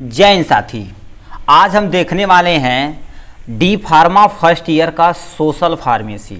जय हिंद साथी, आज हम देखने वाले हैं डी फार्मा फर्स्ट ईयर का सोशल फार्मेसी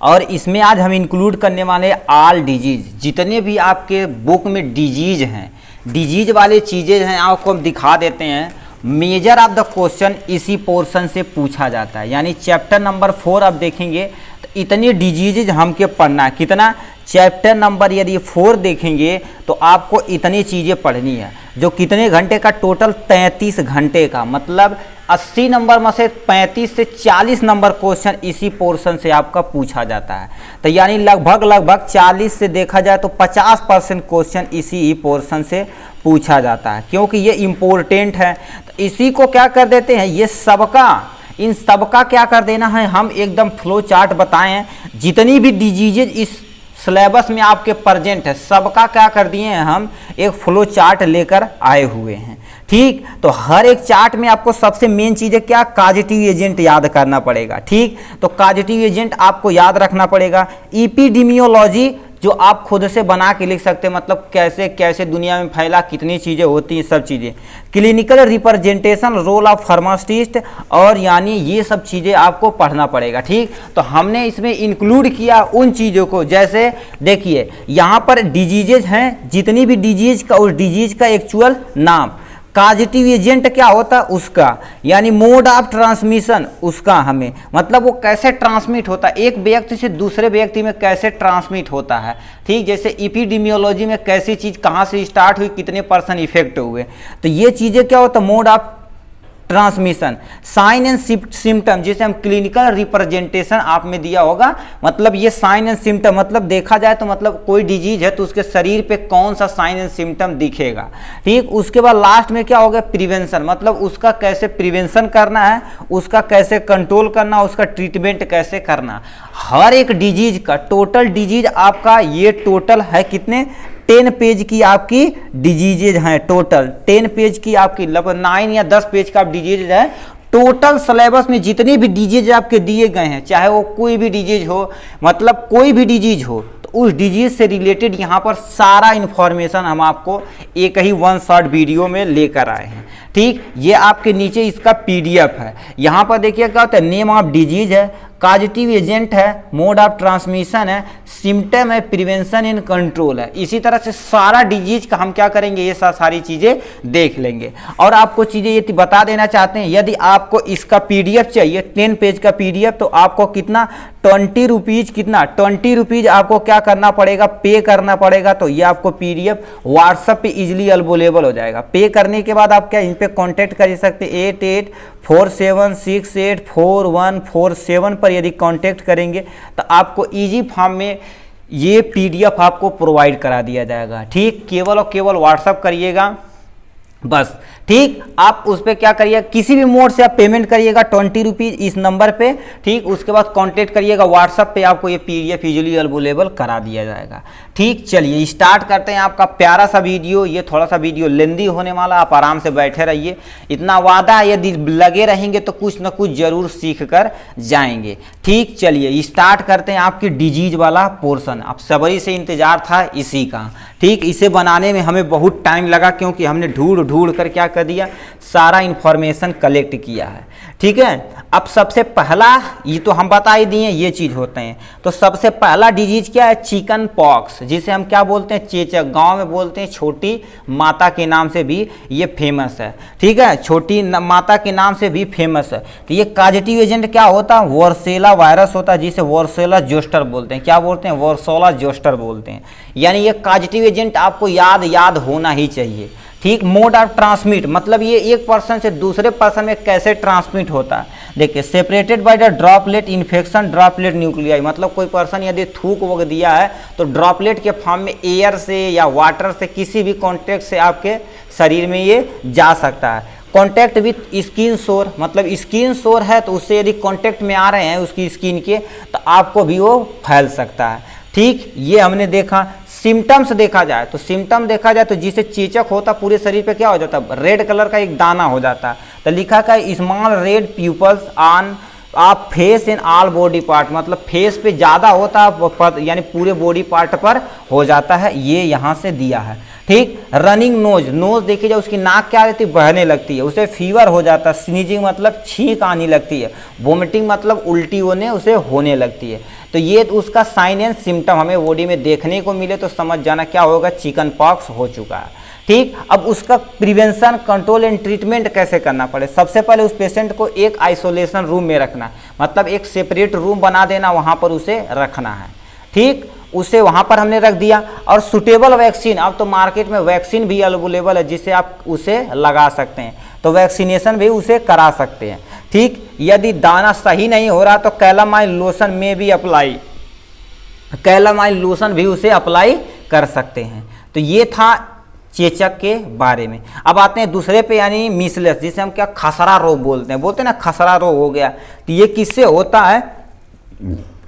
और इसमें आज हम इंक्लूड करने वाले ऑल डिजीज, जितने भी आपके बुक में डिजीज हैं, डिजीज वाले चीज़ें हैं आपको हम दिखा देते हैं। मेजर ऑफ द क्वेश्चन इसी पोर्शन से पूछा जाता है, यानी चैप्टर नंबर 4 आप देखेंगे तो इतनी डिजीज हमके पढ़ना है। कितना? चैप्टर नंबर यदि 4 देखेंगे तो आपको इतनी चीज़ें पढ़नी है, जो कितने घंटे का? टोटल 33 घंटे का, मतलब 80 नंबर में से 35 से 40 नंबर क्वेश्चन इसी पोर्शन से आपका पूछा जाता है। तो यानी लगभग 40 से देखा जाए तो 50% क्वेश्चन इसी पोर्शन से पूछा जाता है, क्योंकि ये इम्पोर्टेंट है। तो इसी को क्या कर देते हैं, ये सबका, इन सबका क्या कर देना है, हम एकदम फ्लो चार्ट बताएं। जितनी भी डिजीजेज इस सिलेबस में आपके प्रेजेंट है, सबका क्या कर दिए हैं, हम एक फ्लो चार्ट लेकर आए हुए हैं। ठीक, तो हर एक चार्ट में आपको सबसे मेन चीज़ क्या? काजेटिव एजेंट याद करना पड़ेगा। ठीक, तो काजेटिव एजेंट आपको याद रखना पड़ेगा। एपिडेमियोलॉजी जो आप खुद से बना के लिख सकते हैं, मतलब कैसे कैसे दुनिया में फैला, कितनी चीज़ें होती हैं, सब चीज़ें। Clinical representation, role of pharmacist, और यानी ये सब चीज़ें आपको पढ़ना पड़ेगा। ठीक, तो हमने इसमें इंक्लूड किया उन चीज़ों को, जैसे देखिए यहाँ पर डिजीजेज हैं, जितनी भी डिजीज का, उस डिजीज का एक्चुअल नाम, काजेटिव एजेंट क्या होता है उसका, यानी मोड ऑफ ट्रांसमिशन उसका, हमें मतलब वो कैसे ट्रांसमिट होता है, एक व्यक्ति से दूसरे व्यक्ति में कैसे ट्रांसमिट होता है। ठीक, जैसे एपिडेमियोलॉजी में कैसी चीज़ कहाँ से स्टार्ट हुई, कितने % इफेक्ट हुए, तो ये चीज़ें क्या होता है, mode of transmission. Sign and symptom, जिसे हम क्लिनिकल रिप्रेजेंटेशन आप में दिया होगा, मतलब ये साइन एंड सिम्टम, मतलब देखा जाए तो मतलब कोई डिजीज है तो उसके शरीर पे कौन सा साइन एंड सिम्टम दिखेगा। ठीक, उसके बाद लास्ट में क्या होगा, प्रिवेंशन, मतलब उसका कैसे प्रिवेंशन करना है, उसका कैसे कंट्रोल करना, उसका ट्रीटमेंट कैसे करना। हर एक डिजीज का टोटल डिजीज आपका, ये टोटल है कितने, 10 पेज की आपकी डिजीजेज हैं। टोटल 10 पेज की आपकी, लगभग 9 या 10 पेज का डिजीज है। टोटल सिलेबस में जितने भी डिजीज आपके दिए गए हैं, चाहे वो कोई भी डिजीज हो, मतलब कोई भी डिजीज हो, तो उस डिजीज से रिलेटेड यहाँ पर सारा इन्फॉर्मेशन हम आपको एक ही 1 शॉर्ट वीडियो में लेकर आए हैं। ठीक, ये आपके नीचे इसका PDF है। यहाँ पर देखिए क्या होता है, नेम ऑफ डिजीज है, काजेटिव एजेंट है, मोड ऑफ ट्रांसमिशन है, सिम्टम है, प्रिवेंशन एंड कंट्रोल है। इसी तरह से सारा डिजीज का हम क्या करेंगे, ये सारी चीज़ें देख लेंगे। और आपको चीज़ें ये बता देना चाहते हैं, यदि आपको इसका PDF चाहिए, 10 पेज का PDF, तो आपको कितना, 20 रुपीज़, कितना 20 रुपीज़ आपको क्या करना पड़ेगा, पे करना पड़ेगा। तो ये आपको PDF व्हाट्सएप पे इजीली अवेलेबल हो जाएगा। पे करने के बाद आप क्या इन पे कांटेक्ट कर सकते हैं, 8847684147 पर यदि कांटेक्ट करेंगे तो आपको इजी फॉर्म में ये PDF आपको प्रोवाइड करा दिया जाएगा। ठीक, केवल और केवल व्हाट्सएप करिएगा बस। ठीक, आप उस पर क्या करिए, किसी भी मोड से आप पेमेंट करिएगा 20 रुपीज़ इस नंबर पे। ठीक, उसके बाद कांटेक्ट करिएगा व्हाट्सएप पे, आपको ये PDF इजीली अवेलेबल करा दिया जाएगा। ठीक, चलिए स्टार्ट करते हैं आपका प्यारा सा वीडियो। ये थोड़ा सा वीडियो लेंदी होने वाला, आप आराम से बैठे रहिए, इतना वादा है, यदि लगे रहेंगे तो कुछ ना कुछ जरूर सीख कर जाएंगे। ठीक, चलिए स्टार्ट करते हैं आपकी डिजीज वाला पोर्शन। आप सब्री से इंतजार था इसी का। ठीक, इसे बनाने में हमें बहुत टाइम लगा, क्योंकि हमने ढूंढ कर क्या कर दिया, सारा इंफॉर्मेशन कलेक्ट किया है। ठीक है, अब सबसे पहला, ये तो हम बता ही दिए ये चीज़ होते हैं, तो सबसे पहला डिजीज क्या है, चिकन पॉक्स, जिसे हम क्या बोलते हैं, चेचक, गांव में बोलते हैं छोटी माता के नाम से भी ये फेमस है। ठीक है, छोटी माता के नाम से भी फेमस है। तो ये काजेटिव एजेंट क्या होता है, वर्सेला वायरस होता है, जिसे वर्सेला जोस्टर बोलते हैं। क्या बोलते हैं, वर्सेला जोस्टर बोलते हैं। यानी ये काजेटिव एजेंट आपको याद होना ही चाहिए। ठीक, मोड ऑफ ट्रांसमिट, मतलब ये एक पर्सन से दूसरे पर्सन में कैसे ट्रांसमिट होता है। देखिए, separated by the droplet infection, droplet nuclei, मतलब कोई पर्सन यदि थूक वग दिया है तो ड्रॉपलेट के फॉर्म में एयर से या वाटर से, किसी भी कॉन्टेक्ट से आपके शरीर में ये जा सकता है। कॉन्टैक्ट विथ स्किन सोर, मतलब स्किन सोर है तो उससे यदि कॉन्टैक्ट में आ रहे हैं उसकी स्किन के, तो आपको भी वो फैल सकता है। ठीक, ये हमने देखा। सिम्टम्स देखा जाए तो, सिम्टम देखा जाए तो जिसे चेचक होता पूरे शरीर पे क्या हो जाता है, रेड कलर का एक दाना हो जाता है। तो लिखा का स्मॉल रेड प्यूपल्स ऑन आप face in all body part, मतलब फेस पे ज़्यादा होता है, यानी पूरे बॉडी पार्ट पर हो जाता है, ये यहाँ से दिया है। ठीक। रनिंग नोज, नोज देखिए जब उसकी नाक क्या रहती है, बहने लगती है, उसे फीवर हो जाता है। स्नीजिंग मतलब छींक आने लगती है। वोमिटिंग मतलब उल्टी होने उसे होने लगती है। तो ये उसका साइन एंड सिम्टम हमें बॉडी में देखने को मिले तो समझ जाना क्या होगा, चिकन पॉक्स हो चुका है। ठीक। अब उसका प्रिवेंशन, कंट्रोल एंड ट्रीटमेंट कैसे करना पड़े। सबसे पहले उस पेशेंट को एक आइसोलेशन रूम में रखना, मतलब एक सेपरेट रूम बना देना, वहाँ पर उसे रखना है। ठीक। उसे वहाँ पर हमने रख दिया। और सुटेबल वैक्सीन, अब तो मार्केट में वैक्सीन भी अवेलेबल है जिससे आप उसे लगा सकते हैं, तो वैक्सीनेशन भी उसे करा सकते हैं। ठीक। यदि दाना सही नहीं हो रहा तो कैलामाइन लोशन में भी अप्लाई, कैलामाइन लोशन भी उसे अप्लाई कर सकते हैं। तो ये था चेचक के बारे में। अब आते हैं दूसरे पे, यानी मीसलेस, जिसे हम क्या खसरा रोग बोलते हैं ना, खसरा रोग हो गया। तो ये किससे होता है,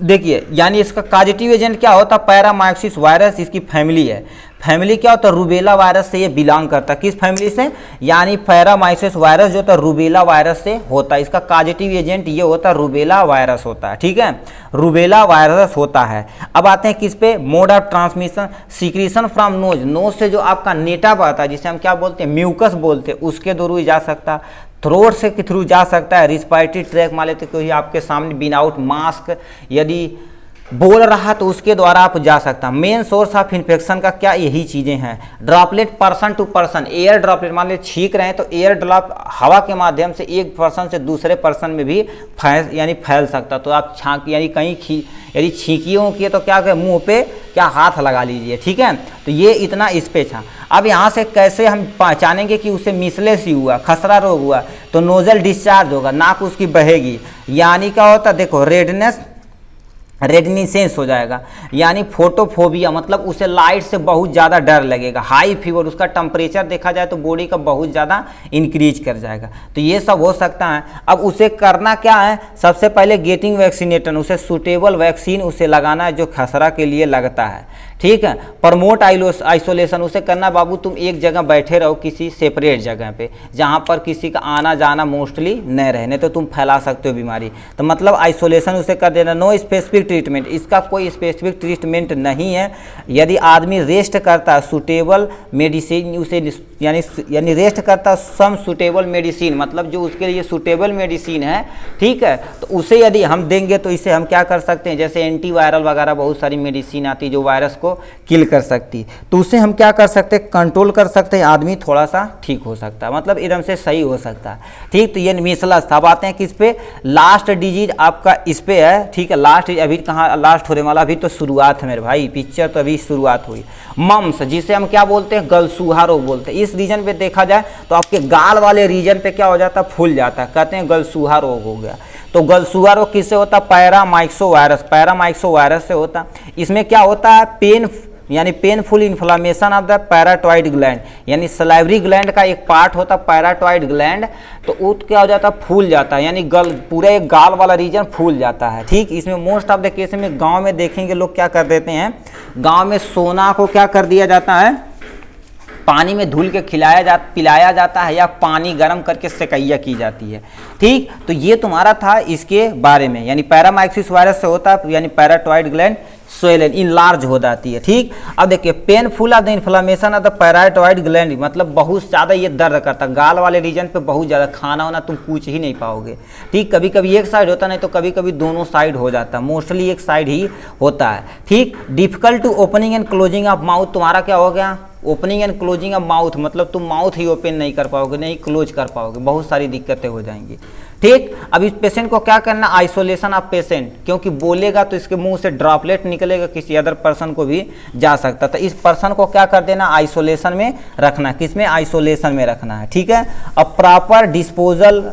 देखिए, यानी इसका कॉजेटिव एजेंट क्या होता है, पैरामाइकोसिस वायरस इसकी फैमिली है। फैमिली क्या होता है, रूबेला वायरस से ये बिलोंग करता है। किस फैमिली से, यानी पैरामाइकोसिस वायरस जो होता है रूबेला वायरस से होता है। इसका कॉजेटिव एजेंट ये होता है रूबेला वायरस होता है। ठीक है, रूबेला वायरस होता है। अब आते हैं किस पे, mode of transmission, secretion from nose, nose से जो आपका नेटा बहता है जिसे हम क्या बोलते हैं, म्यूकस बोलते हैं, उसके थ्रू ही जा सकता है। थ्रोट से के थ्रू जा सकता है। रिस्पायरेटरी ट्रैक मान लेते कोई आपके सामने विदाउट मास्क यदि बोल रहा तो उसके द्वारा आप जा सकता। मेन सोर्स ऑफ इन्फेक्शन का क्या, यही चीज़ें हैं। Droplet person to person, air droplet, मान लीजिए छींक रहे हैं तो एयर ड्रॉप हवा के माध्यम से एक पर्सन से दूसरे पर्सन में भी फैल सकता। तो आप छाँक यानी कहीं यदि छींकियों की तो क्या मुंह पे क्या हाथ लगा लीजिए। ठीक है, तो ये इतना इस पे था। अब यहाँ से कैसे हम पहचानेंगे कि उसे मिसलेस ही हुआ, खसरा रोग हुआ, तो नोजल डिस्चार्ज होगा, नाक उसकी बहेगी, यानी क्या होता, देखो रेडनेसेंस हो जाएगा, यानी फोटोफोबिया, मतलब उसे लाइट से बहुत ज़्यादा डर लगेगा। हाई फीवर, उसका टेम्परेचर देखा जाए तो बॉडी का बहुत ज़्यादा इंक्रीज कर जाएगा। तो ये सब हो सकता है। अब उसे करना क्या है, सबसे पहले गेटिंग वैक्सीनेशन, उसे सूटेबल वैक्सीन उसे लगाना है जो खसरा के लिए लगता है। ठीक है। प्रमोट आइसोलेशन, उसे करना बाबू तुम एक जगह बैठे रहो किसी सेपरेट जगह पे जहाँ पर किसी का आना जाना मोस्टली न रहे, नहीं तो तुम फैला सकते हो बीमारी। तो मतलब आइसोलेशन उसे कर देना। नो स्पेसिफिक ट्रीटमेंट, इसका कोई स्पेसिफिक ट्रीटमेंट नहीं है। यदि आदमी रेस्ट करता है, सूटेबल मेडिसिन उसे यानी रेस्ट करता सम सूटेबल मेडिसिन, मतलब जो उसके लिए सूटेबल मेडिसिन है, ठीक है, तो उसे यदि हम देंगे तो इसे हम क्या कर सकते हैं, जैसे एंटीवायरल वगैरह बहुत सारी मेडिसिन आती जो वायरस को किल कर सकती, तो उसे हम क्या कर सकते हैं, कंट्रोल कर सकते हैं, आदमी थोड़ा सा ठीक हो सकता है, मतलब एकदम से सही हो सकता है। ठीक, तो ये मीसल्स था। अब आते हैं किस पे, लास्ट डिजीज आपका इस पे है। ठीक है, लास्ट अभी कहाँ लास्ट होने वाला, अभी तो शुरुआत है मेरे भाई, पिक्चर तो अभी शुरुआत हुई। मम्स, जिसे हम क्या बोलते हैं, गलसूहा रोग बोलते हैं। इस रीजन पे देखा जाए तो आपके गाल वाले रीजन पे क्या हो जाता है, फूल जाता है, कहते हैं गलसूहा रोग हो गया। तो गलसूहा रोग किससे होता है, पैरामाइक्सो वायरस से होता है। इसमें क्या होता है, painful inflammation of the parotid gland, यानी सलाइवरी ग्लैंड का एक पार्ट होता है पैराटॉइड ग्लैंड, तो वो क्या हो जाता है, फूल जाता है, यानी पूरा एक गाल वाला रीजन फूल जाता है। ठीक, इसमें मोस्ट ऑफ द केस में गांव में देखेंगे लोग क्या कर देते हैं, गांव में सोना को क्या कर दिया जाता है, पानी में धुल के पिलाया जाता है, या पानी गर्म करके सेकैया की जाती है। ठीक, तो ये तुम्हारा था इसके बारे में, यानी पैरामाइकोसिस वायरस से होता है, यानी पैराटॉइड ग्लैंड स्वेलन इनलार्ज हो जाती है। ठीक, अब देखिए painful of the inflammation of the parotid gland, मतलब बहुत ज़्यादा ये दर्द करता है गाल वाले रीजन पे, बहुत ज़्यादा, खाना वाना तुम पूछ ही नहीं पाओगे। ठीक, कभी कभी एक साइड होता, नहीं तो कभी कभी दोनों साइड हो जाता है, मोस्टली एक साइड ही होता है। ठीक, difficult to opening and closing of mouth, तुम्हारा क्या हो गया, opening and closing of mouth, मतलब तुम माउथ ही ओपन नहीं कर पाओगे, नहीं क्लोज कर पाओगे, बहुत सारी दिक्कतें हो जाएंगी। ठीक, अब इस पेशेंट को क्या करना, आइसोलेशन ऑफ पेशेंट, क्योंकि बोलेगा तो इसके मुंह से ड्रॉपलेट निकलेगा, किसी अदर पर्सन को भी जा सकता, तो इस पर्सन को क्या कर देना, आइसोलेशन में रखना, किसमें, आइसोलेशन में रखना है। ठीक है, अब प्रॉपर डिस्पोजल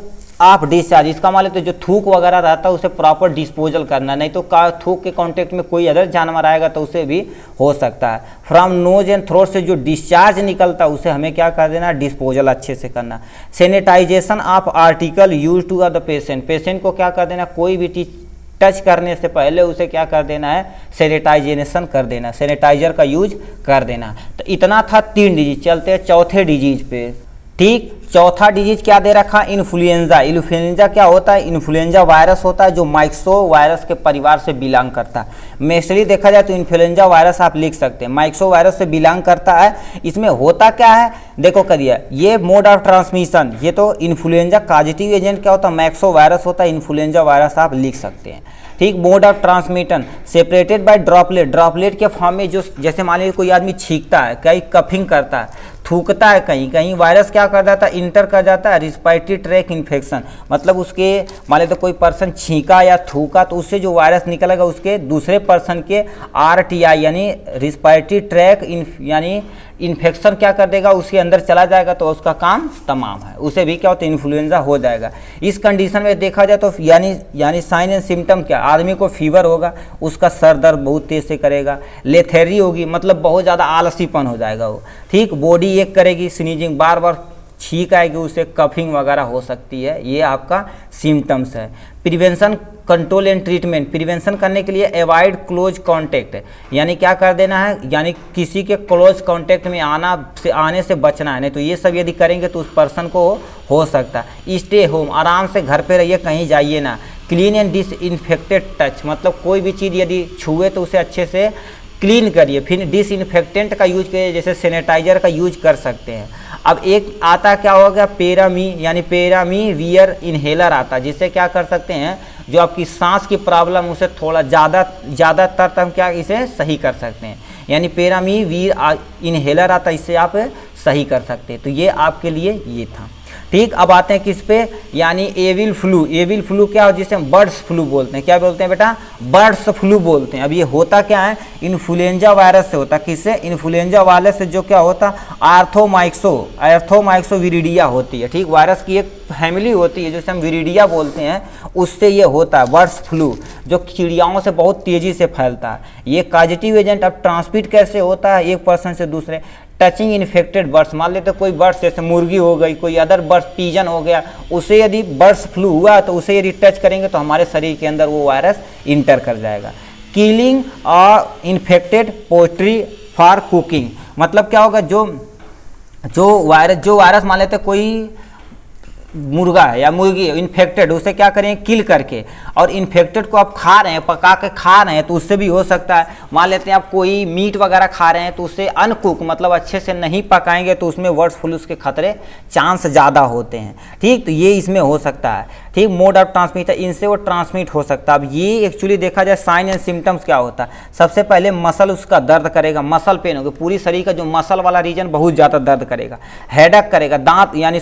आप डिस्चार्ज, इसका मतलब तो जो थूक वगैरह रहता है उसे प्रॉपर डिस्पोजल करना, नहीं तो थूक के कांटेक्ट में कोई अदर जानवर आएगा तो उसे भी हो सकता है। फ्रॉम नोज एंड थ्रोट से जो डिस्चार्ज निकलता है उसे हमें क्या कर देना, डिस्पोजल अच्छे से करना। Sanitization of article use to the patient, patient को क्या कर देना, कोई भी चीज टच करने से पहले उसे क्या कर देना है, सैनिटाइजेशन कर देना, सैनिटाइजर का यूज कर देना। तो इतना था 3 डिजीज। चलते हैं चौथे डिजीज पे। ठीक, चौथा डिजीज क्या दे रखा, इन्फ्लुएंजा। इन्फ्लुएंजा क्या होता है, इन्फ्लुएंजा वायरस होता है जो माइक्सो वायरस के परिवार से बिलोंग करता है। मेस्टली देखा जाए तो इन्फ्लुएंजा वायरस आप लिख सकते हैं, माइक्सो वायरस से बिलोंग करता है। इसमें होता क्या है, देखो करिए, ये मोड ऑफ ट्रांसमिशन, ये तो इन्फ्लुएंजा कॉजेटिव एजेंट क्या होता है, माइक्सो वायरस होता है, इन्फ्लुएंजा वायरस आप लिख सकते हैं। ठीक, mode of transmission separated by droplet, droplet के फॉर्म में, जो जैसे मान लीजिए कोई आदमी छींकता है, कहीं कफिंग करता है, थूकता है, कहीं कहीं वायरस क्या कर जाता है, इंटर कर जाता है रिस्पायरेटरी ट्रैक इन्फेक्शन, मतलब उसके मान लीजिए तो कोई पर्सन छींका या थूका तो उससे जो वायरस निकलेगा उसके दूसरे पर्सन के RTI यानी रिस्पायरेटरी ट्रैक यानी इन्फेक्शन क्या कर देगा, उसके अंदर चला जाएगा तो उसका काम तमाम है, उसे भी क्या होता है, इन्फ्लुएंजा हो जाएगा। इस कंडीशन में देखा जाए तो यानी साइन एंड सिम्टम क्या, आदमी को फीवर होगा, उसका सर दर्द बहुत तेज से करेगा, लेथेरी होगी, मतलब बहुत ज़्यादा आलसीपन हो जाएगा वो। ठीक, बॉडी एक करेगी, स्नीजिंग, बार बार छींक आएगी, उससे कफिंग वगैरह हो सकती है, ये आपका सिम्टम्स है। Prevention, control and treatment, prevention करने के लिए अवॉइड क्लोज कांटेक्ट, यानी क्या कर देना है, यानी किसी के क्लोज कांटेक्ट में आने से बचना है, नहीं तो ये सब यदि करेंगे तो उस पर्सन को हो सकता है। स्टे होम, आराम से घर पे रहिए, कहीं जाइए ना। क्लीन एंड डिसइंफेक्टेड टच, मतलब कोई भी चीज़ यदि छुए तो उसे अच्छे से क्लीन करिए। फिर डिसइंफेक्टेंट का यूज करिए, जैसे सैनिटाइजर का यूज कर सकते हैं। अब एक आता क्या हो गया, पेरामी यानी पेरामीवियर इनहेलर आता, जिससे क्या कर सकते हैं, जो आपकी सांस की प्रॉब्लम उसे थोड़ा ज़्यादातर हम क्या इसे सही कर सकते हैं, यानी पेरामीवियर इनहेलर आता, इससे आप सही कर सकते हैं। तो ये आपके लिए ये था। ठीक, अब आते हैं किस पे, यानी एविल फ्लू। एविल फ्लू क्या हो, जिसे हम बर्ड्स फ्लू बोलते हैं, क्या बोलते हैं बेटा, बर्ड्स फ्लू बोलते हैं। अब ये होता क्या है, इन्फ्लुएंजा वायरस से होता, किससे, इन्फ्लुएंजा वायरस से, जो क्या होता, आर्थोमाइक्सो विरिडिया होती है। ठीक, वायरस की एक फैमिली होती है जिसे हम विरिडिया बोलते हैं, उससे ये होता है बर्ड्स फ्लू, जो चिड़ियाओं से बहुत तेज़ी से फैलता है। ये कॉजेटिव एजेंट। अब ट्रांसमिट कैसे होता है, एक पर्सन से दूसरे, टचिंग इन्फेक्टेड बर्ड्स, मान लेते कोई बर्ड्स जैसे मुर्गी हो गई, कोई अदर बर्ड्स, पीजन हो गया, उसे यदि बर्ड्स फ्लू हुआ तो उसे यदि टच करेंगे तो हमारे शरीर के अंदर वो वायरस इंटर कर जाएगा। किलिंग और इन्फेक्टेड पोल्ट्री फॉर कुकिंग, मतलब क्या होगा, जो वायरस मान लेते कोई मुर्गा है या मुर्गी है इन्फेक्टेड, उसे क्या करें, किल करके, और इन्फेक्टेड को आप खा रहे हैं, पका के खा रहे हैं तो उससे भी हो सकता है। मान लेते हैं आप कोई मीट वगैरह खा रहे हैं तो उससे अनकुक, मतलब अच्छे से नहीं पकाएंगे तो उसमें बर्ड फ्लू के खतरे चांस ज़्यादा होते हैं। ठीक, तो ये इसमें हो सकता है। ठीक, मोड ऑफ ट्रांसमिशन, इनसे वो ट्रांसमिट हो सकता है। अब ये एक्चुअली देखा जाए साइन एंड सिम्टम्स क्या होता है, सबसे पहले मसल उसका दर्द करेगा, मसल पेन होगा, पूरी शरीर का जो मसल वाला रीजन बहुत ज़्यादा दर्द करेगा, हेडेक करेगा, दांत यानी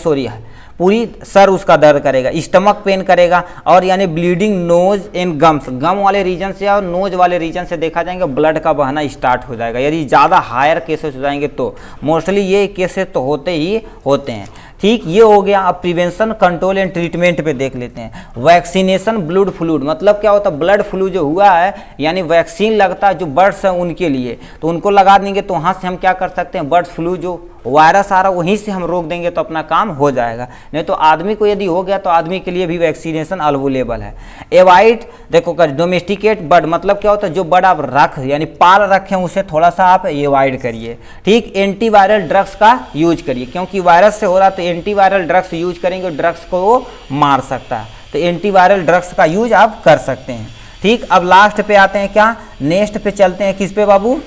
पूरी सर उसका दर्द करेगा, स्टमक पेन करेगा, और यानी ब्लीडिंग नोज एंड गम्स, गम वाले रीजन से और नोज वाले रीजन से देखा जाएगा ब्लड का बहना स्टार्ट हो जाएगा। यदि ज़्यादा हायर केसेस हो जाएंगे तो मोस्टली ये केसेस तो होते ही होते हैं। ठीक, ये हो गया। अब प्रिवेंशन, कंट्रोल एंड ट्रीटमेंट पे देख लेते हैं। वैक्सीनेशन ब्लड फ्लू, मतलब क्या होता है, ब्लड फ्लू जो हुआ है यानी वैक्सीन लगता है जो बर्ड्स हैं उनके लिए, तो उनको लगा देंगे तो वहाँ से हम क्या कर सकते हैं, बर्ड फ्लू जो वायरस आ रहा है वहीं से हम रोक देंगे तो अपना काम हो जाएगा। नहीं तो आदमी को यदि हो गया तो आदमी के लिए भी वैक्सीनेशन अवेलेबल है। एवॉइड, देखो कर डोमेस्टिकेट बर्ड, मतलब क्या होता है, जो बर्ड आप रख यानी पाल रखें उसे थोड़ा सा आप एवॉइड करिए। ठीक, एंटीवायरल ड्रग्स का यूज करिए, क्योंकि वायरस से हो रहा तो एंटीवायरल ड्रग्स यूज करेंगे, ड्रग्स को वो मार सकता है, तो एंटीवायरल ड्रग्स का यूज आप कर सकते हैं। ठीक, अब लास्ट पे आते हैं, क्या नेक्स्ट पे चलते हैं, किस पे बाबू,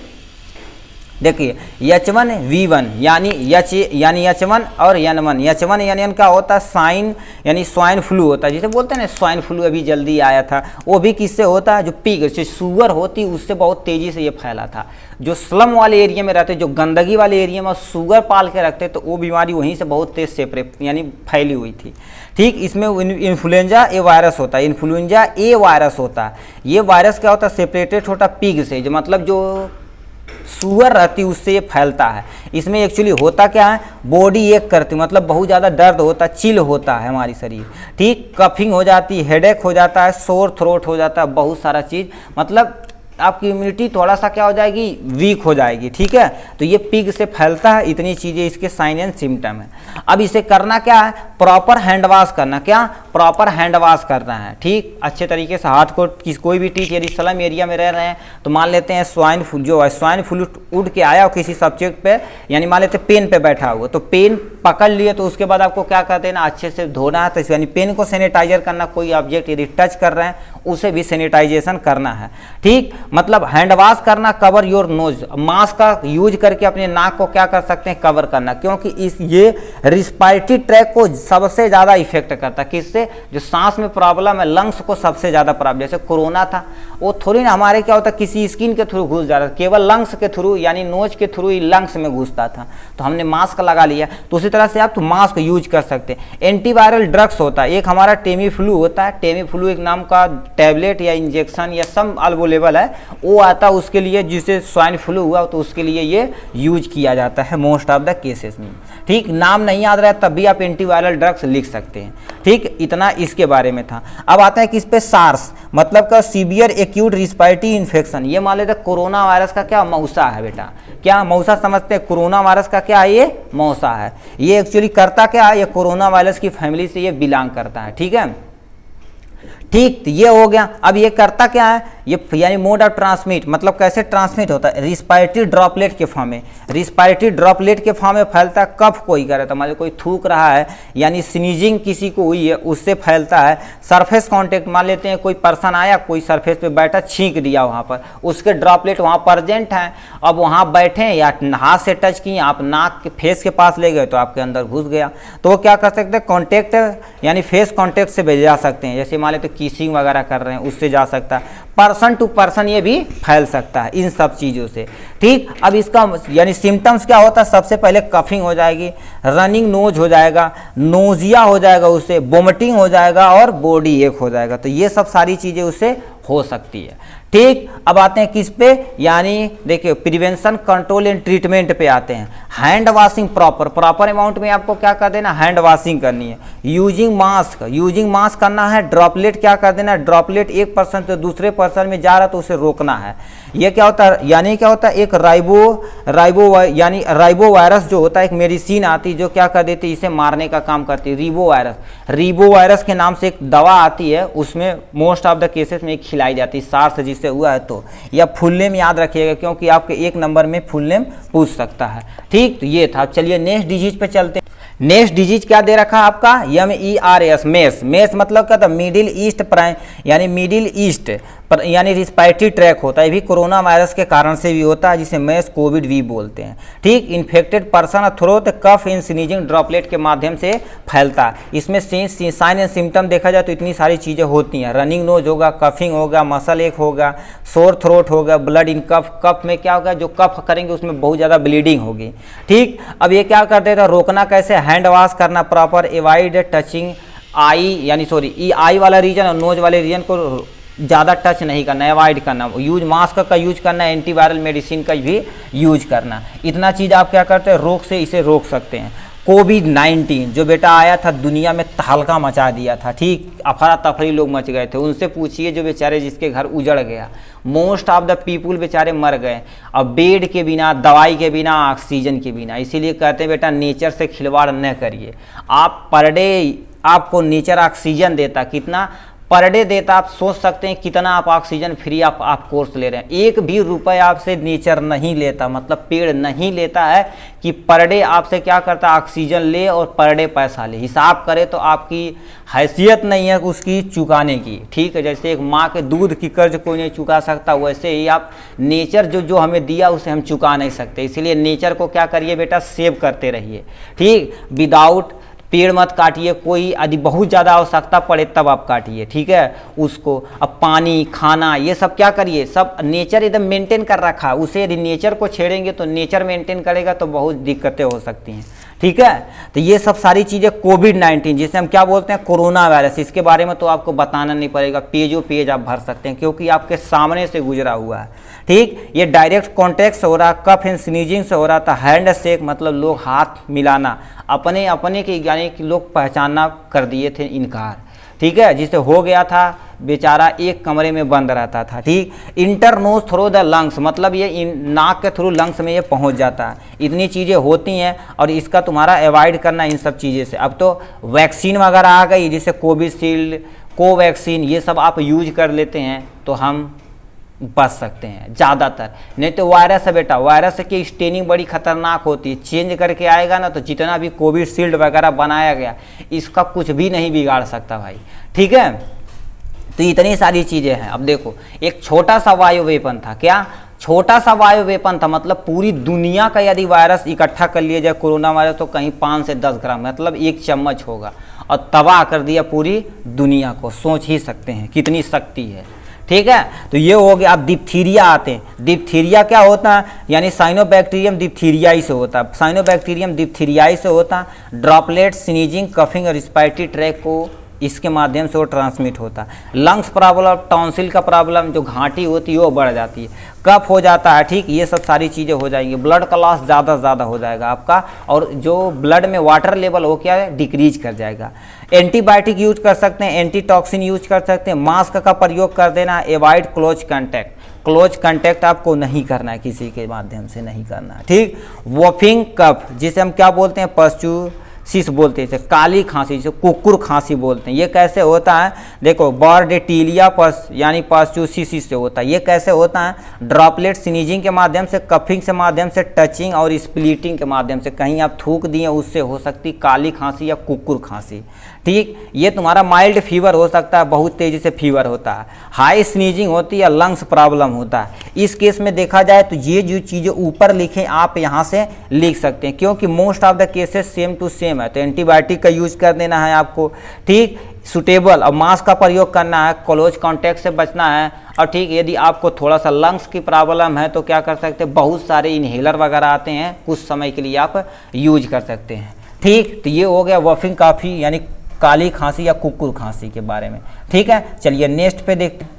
देखिए H1V1 यानी H1 और N1। H1 N1 क्या होता है, साइन यानी स्वाइन फ्लू होता है, जिसे बोलते हैं ना स्वाइन फ्लू, अभी जल्दी आया था, वो भी किससे होता है, जो पिग जो सुअर होती है उससे बहुत तेज़ी से ये फैला था। जो स्लम वाले एरिया में रहते, जो गंदगी वाले एरिया में सुअर पाल के रखते तो वो बीमारी वहीं से बहुत तेज सेपरेट यानी फैली हुई थी। ठीक, इसमें इन्फ्लुएंजा ए वायरस होता है, इन्फ्लुएंजा ए वायरस होता है। ये वायरस क्या होता है, सेपरेटेड होता पिग से, जो मतलब जो सुअर रहती है उससे ये फैलता है। इसमें एक्चुअली होता क्या है, बॉडी एक करती, मतलब बहुत ज़्यादा दर्द होता है, चिल होता है हमारी शरीर। ठीक, कफिंग हो जाती है, हेडेक हो जाता है, सोर थ्रोट हो जाता है, बहुत सारा चीज़, मतलब आपकी इम्यूनिटी थोड़ा सा क्या हो जाएगी, वीक हो जाएगी। ठीक है, तो ये पिग से फैलता है, इतनी चीज़ें इसके साइन एंड सिम्टम है। अब इसे करना क्या है, प्रॉपर हैंड वॉश करना, क्या प्रॉपर हैंड वॉश करना है। ठीक, अच्छे तरीके से हाथ को, कोई भी टीच यदि स्लम एरिया में रह रहे हैं तो मान लेते हैं स्वाइन फ्लू, जो है स्वाइन फ्लू उड़ के आया हो किसी सब्जेक्ट पे, यानी मान लेते हैं पेन पे बैठा हुआ, तो पेन पकड़ लिए तो उसके बाद आपको क्या कर देना, अच्छे से धोना है, तो यानी पेन को सैनिटाइजर करना, कोई ऑब्जेक्ट यदि टच कर रहे हैं उसे भी सैनिटाइजेशन करना है। ठीक, मतलब हैंड वॉश करना, कवर योर नोज, मास्क का यूज करके अपने नाक को क्या कर सकते हैं, कवर करना, क्योंकि ये रिस्पायरेटरी ट्रैक को सबसे ज़्यादा इफेक्ट करता है। किससे, जो सांस में प्रॉब्लम है, लंग्स को सबसे ज़्यादा प्रॉब्लम, जैसे कोरोना था, वो थोड़ी ना हमारे क्या होता, किसी स्किन के थ्रू घुस जा रहा था, केवल लंग्स के थ्रू, यानी नोज के थ्रू ही लंग्स में घुसता था, तो हमने मास्क लगा लिया। तो उसी तरह से आप तो मास्क यूज कर सकते हैं। एंटीवायरल ड्रग्स होता है, एक हमारा टेमीफ्लू होता है, टेमीफ्लू एक नाम का टैबलेट या इंजेक्शन या सम अवेलेबल है, वो आता है उसके लिए, जिसे स्वाइन फ्लू हुआ तो उसके लिए ये यूज किया जाता है मोस्ट ऑफ द केसेस में। ठीक, नाम नहीं याद रहा तब भी आप एंटीवायरल ड्रग्स लिख सकते हैं। ठीक, इतना इसके बारे में था। अब आता है किस पे, सार्स, मतलब का सीवियर एक्यूट रिस्पायरेटरी इन्फेक्शन। ये मान लेते कोरोना वायरस का क्या मौसा है बेटा, क्या मौसा समझते हैं, कोरोना वायरस का क्या है, ये मौसा है। ये एक्चुअली करता क्या है, ये कोरोना वायरस की फैमिली से ये बिलोंग करता है। ठीक है, ठीक, तो ये हो गया। अब ये करता क्या है, ये यानी मोड ऑफ ट्रांसमिट, मतलब कैसे ट्रांसमिट होता है, रिस्पायरेटरी ड्रॉपलेट के फॉर्म में, रिस्पायरेटरी ड्रॉपलेट के फॉर्म में फैलता है। कफ कोई करे तो मान लो कोई थूक रहा है, यानी स्नीजिंग किसी को हुई है, उससे फैलता है। सरफेस कांटेक्ट, मान लेते हैं कोई पर्सन आया, कोई सरफेस पे बैठा, छींक दिया वहाँ पर, उसके ड्रॉपलेट वहाँ प्रेजेंट हैं, अब वहाँ बैठे या हाथ से टच किए, आप नाक के फेस के पास ले गए तो आपके अंदर घुस गया, तो वो क्या कर सकते हैं, कॉन्टेक्ट यानी फेस कॉन्टेक्ट से भेज जा सकते हैं। जैसे मान लेते किसिंग वगैरह कर रहे हैं, उससे जा सकता है। पर्सन टू पर्सन ये भी फैल सकता है इन सब चीज़ों से। ठीक, अब इसका यानी सिम्टम्स क्या होता है, सबसे पहले कफिंग हो जाएगी, रनिंग नोज हो जाएगा, नोजिया हो जाएगा, उससे वोमिटिंग हो जाएगा और बॉडी एक हो जाएगा। तो ये सब सारी चीज़ें उससे हो सकती है। ठीक, अब आते हैं किस पे, यानी देखिए प्रिवेंशन, कंट्रोल एंड ट्रीटमेंट पे आते हैं। हैंड वॉशिंग प्रॉपर अमाउंट में आपको क्या कर देना, हैंड वॉशिंग करनी है। यूजिंग मास्क करना है। ड्रॉपलेट क्या कर देना, ड्रॉपलेट एक पर्सन से दूसरे पर्सन में जा रहा तो उसे रोकना है। ये क्या होता है, यानी क्या होता है, एक राइबो वायरस जो होता है, एक मेडिसिन आती है जो क्या कर देती है, इसे मारने का काम करती है। रीबो वायरस के नाम से एक दवा आती है, उसमें मोस्ट ऑफ द केसेस में खिलाई जाती है, सार्स जिससे हुआ है तो। या फुल नेम याद रखिएगा, क्योंकि आपके एक नंबर में फुल नेम पूछ सकता है। ठीक, तो ये था। चलिए नेक्स्ट डिजीज पे चलते हैं। नेक्स्ट डिजीज क्या दे रखा है आपका, MERS, मेर्स मतलब क्या था, मिडिल ईस्ट यानी मिडिल ईस्ट यानी रिस्पायरेटरी ट्रैक होता है। ये भी कोरोना वायरस के कारण से भी होता है, जिसे मेर्स कोविड भी बोलते हैं। ठीक, इन्फेक्टेड पर्सन थ्रोट कफ इन स्नीजिंग ड्रॉपलेट के माध्यम से फैलता है। इसमें साइन एंड सिम्टम देखा जाए तो इतनी सारी चीज़ें होती हैं। रनिंग नोज होगा, कफिंग होगा, मसल एक होगा, सोर थ्रोट होगा, ब्लड इन कफ में क्या होगा, जो कफ करेंगे उसमें बहुत ज़्यादा ब्लीडिंग होगी। ठीक, अब ये क्या कर देता है, रोकना कैसे, हैंड वॉश करना प्रॉपर, एवॉइड टचिंग आई वाला रीजन और नोज वाले रीजन को ज़्यादा टच नहीं करना, अवॉइड करना, मास्क का यूज करना, एंटीवायरल मेडिसिन का भी यूज करना। इतना चीज़ आप क्या करते हैं, रोग से इसे रोक सकते हैं। कोविड-19 जो बेटा आया था, दुनिया में तहलका मचा दिया था। ठीक, अफरा तफरी लोग मच गए थे। उनसे पूछिए जो बेचारे जिसके घर उजड़ गया, मोस्ट ऑफ द पीपुल बेचारे मर गए, अब बेड के बिना, दवाई के बिना, ऑक्सीजन के बिना। इसीलिए कहते हैं बेटा नेचर से खिलवाड़ न करिए। आप पर डे आपको नेचर ऑक्सीजन देता, कितना पर डे देता, आप सोच सकते हैं कितना आप ऑक्सीजन फ्री आप कोर्स ले रहे हैं। एक भी रुपए आपसे नेचर नहीं लेता, मतलब पेड़ नहीं लेता है कि पर डे आपसे क्या करता, ऑक्सीजन ले और पर डे पैसा ले। हिसाब करे तो आपकी हैसियत नहीं है उसकी चुकाने की। ठीक है, जैसे एक माँ के दूध की कर्ज कोई नहीं चुका सकता, वैसे ही आप नेचर जो हमें दिया उसे हम चुका नहीं सकते। इसीलिए नेचर को क्या करिए बेटा, सेव करते रहिए। ठीक, विदाउट पेड़ मत काटिए, कोई यदि बहुत ज़्यादा आवश्यकता पड़े तब आप काटिए। ठीक है, उसको अब पानी, खाना, ये सब क्या करिए, सब नेचर एकदम मेंटेन कर रखा है। उसे यदि नेचर को छेड़ेंगे तो नेचर मेंटेन करेगा तो बहुत दिक्कतें हो सकती हैं। ठीक है, तो ये सब सारी चीज़ें कोविड-19 जिसे हम क्या बोलते हैं, कोरोना वायरस, इसके बारे में तो आपको बताना नहीं पड़ेगा, पेजों पेज आप भर सकते हैं क्योंकि आपके सामने से गुजरा हुआ है। ठीक, ये डायरेक्ट कॉन्टैक्ट से हो रहा, कफ एंड स्नीजिंग से हो रहा था। हैंड शेक मतलब लोग हाथ मिलाना, अपने के यानी कि लोग पहचानना कर दिए थे इनकार। ठीक है, जिससे हो गया था बेचारा एक कमरे में बंद रहता था। ठीक, इंटरनोज थ्रू द लंग्स, मतलब ये नाक के थ्रू लंग्स में ये पहुंच जाता है। इतनी चीज़ें होती हैं और इसका तुम्हारा अवॉइड करना इन सब चीज़ें से। अब तो वैक्सीन वगैरह आ गई, जैसे कोविशील्ड, कोवैक्सीन, ये सब आप यूज कर लेते हैं तो हम बच सकते हैं ज़्यादातर। नहीं तो वायरस है बेटा, वायरस की स्टेनिंग बड़ी खतरनाक होती है, चेंज करके आएगा ना तो जितना भी कोविशील्ड वगैरह बनाया गया इसका कुछ भी नहीं बिगाड़ सकता भाई। ठीक है, तो इतनी सारी चीज़ें हैं। अब देखो, एक छोटा सा वायु वेपन था, क्या छोटा सा वायु वेपन था, मतलब पूरी दुनिया का यदि वायरस इकट्ठा कर लिया जाए कोरोना वायरस तो कहीं 5 से 10 ग्राम, मतलब 1 चम्मच होगा और तबाह कर दिया पूरी दुनिया को। सोच ही सकते हैं कितनी शक्ति है। ठीक है, तो ये हो गया। अब डिप्थीरिया आते हैं। डिप्थीरिया क्या होता है, यानी साइनोबैक्टीरियम डिप्थीरियाई से होता है। साइनोबैक्टीरियम डिप्थीरियाई से होता है। ड्रॉपलेट, स्नीजिंग, कफिंग और रिस्पायरेटरी ट्रैक को इसके माध्यम से वो ट्रांसमिट होता है। लंग्स प्रॉब्लम, टॉन्सिल का प्रॉब्लम, जो घाटी होती है वो बढ़ जाती है, कफ हो जाता है। ठीक, ये सब सारी चीज़ें हो जाएंगी। ब्लड का लॉस ज़्यादा हो जाएगा आपका, और जो ब्लड में वाटर लेवल हो क्या है, डिक्रीज कर जाएगा। एंटीबायोटिक यूज कर सकते हैं, एंटीटॉक्सिन यूज कर सकते हैं। मास्क का प्रयोग कर देना। Avoid close contact, close contact आपको नहीं करना है, किसी के माध्यम से नहीं करना है। ठीक, वॉफिंग कफ, जिसे हम क्या बोलते हैं, पर्स्चूसिस बोलते हैं, इसे काली खांसी, जिसे कुकुर खांसी बोलते हैं। ये कैसे होता है, देखो बॉर्डेटिलिया यानी पर्स्चूसिस से होता है। ये कैसे होता है, ड्रॉपलेट स्नीजिंग के माध्यम से, कफिंग से माध्यम से, टचिंग और स्प्लिटिंग के माध्यम से। कहीं आप थूक दिए उससे हो सकती काली खांसी या कुकुर खांसी। ठीक, ये तुम्हारा माइल्ड फीवर हो सकता है, बहुत तेज़ी से फीवर होता है। हाई स्नीजिंग होती है, लंग्स प्रॉब्लम होता है। इस केस में देखा जाए तो ये जो चीज़ें ऊपर लिखे आप यहाँ से लिख सकते हैं, क्योंकि most of the cases same to same है। तो एंटीबायोटिक का यूज कर देना है आपको। ठीक, सुटेबल और मास्क का प्रयोग करना है, क्लोज कॉन्टैक्ट से बचना है। और ठीक, यदि आपको थोड़ा सा लंग्स की प्रॉब्लम है तो क्या कर सकते हैं, बहुत सारे इन्हेलर वगैरह आते हैं, कुछ समय के लिए आप यूज कर सकते हैं। ठीक, तो ये हो गया वॉफिंग काफ़ी यानी काली खांसी या कुकुर खांसी के बारे में। ठीक है, चलिए नेक्स्ट पे देखते हैं।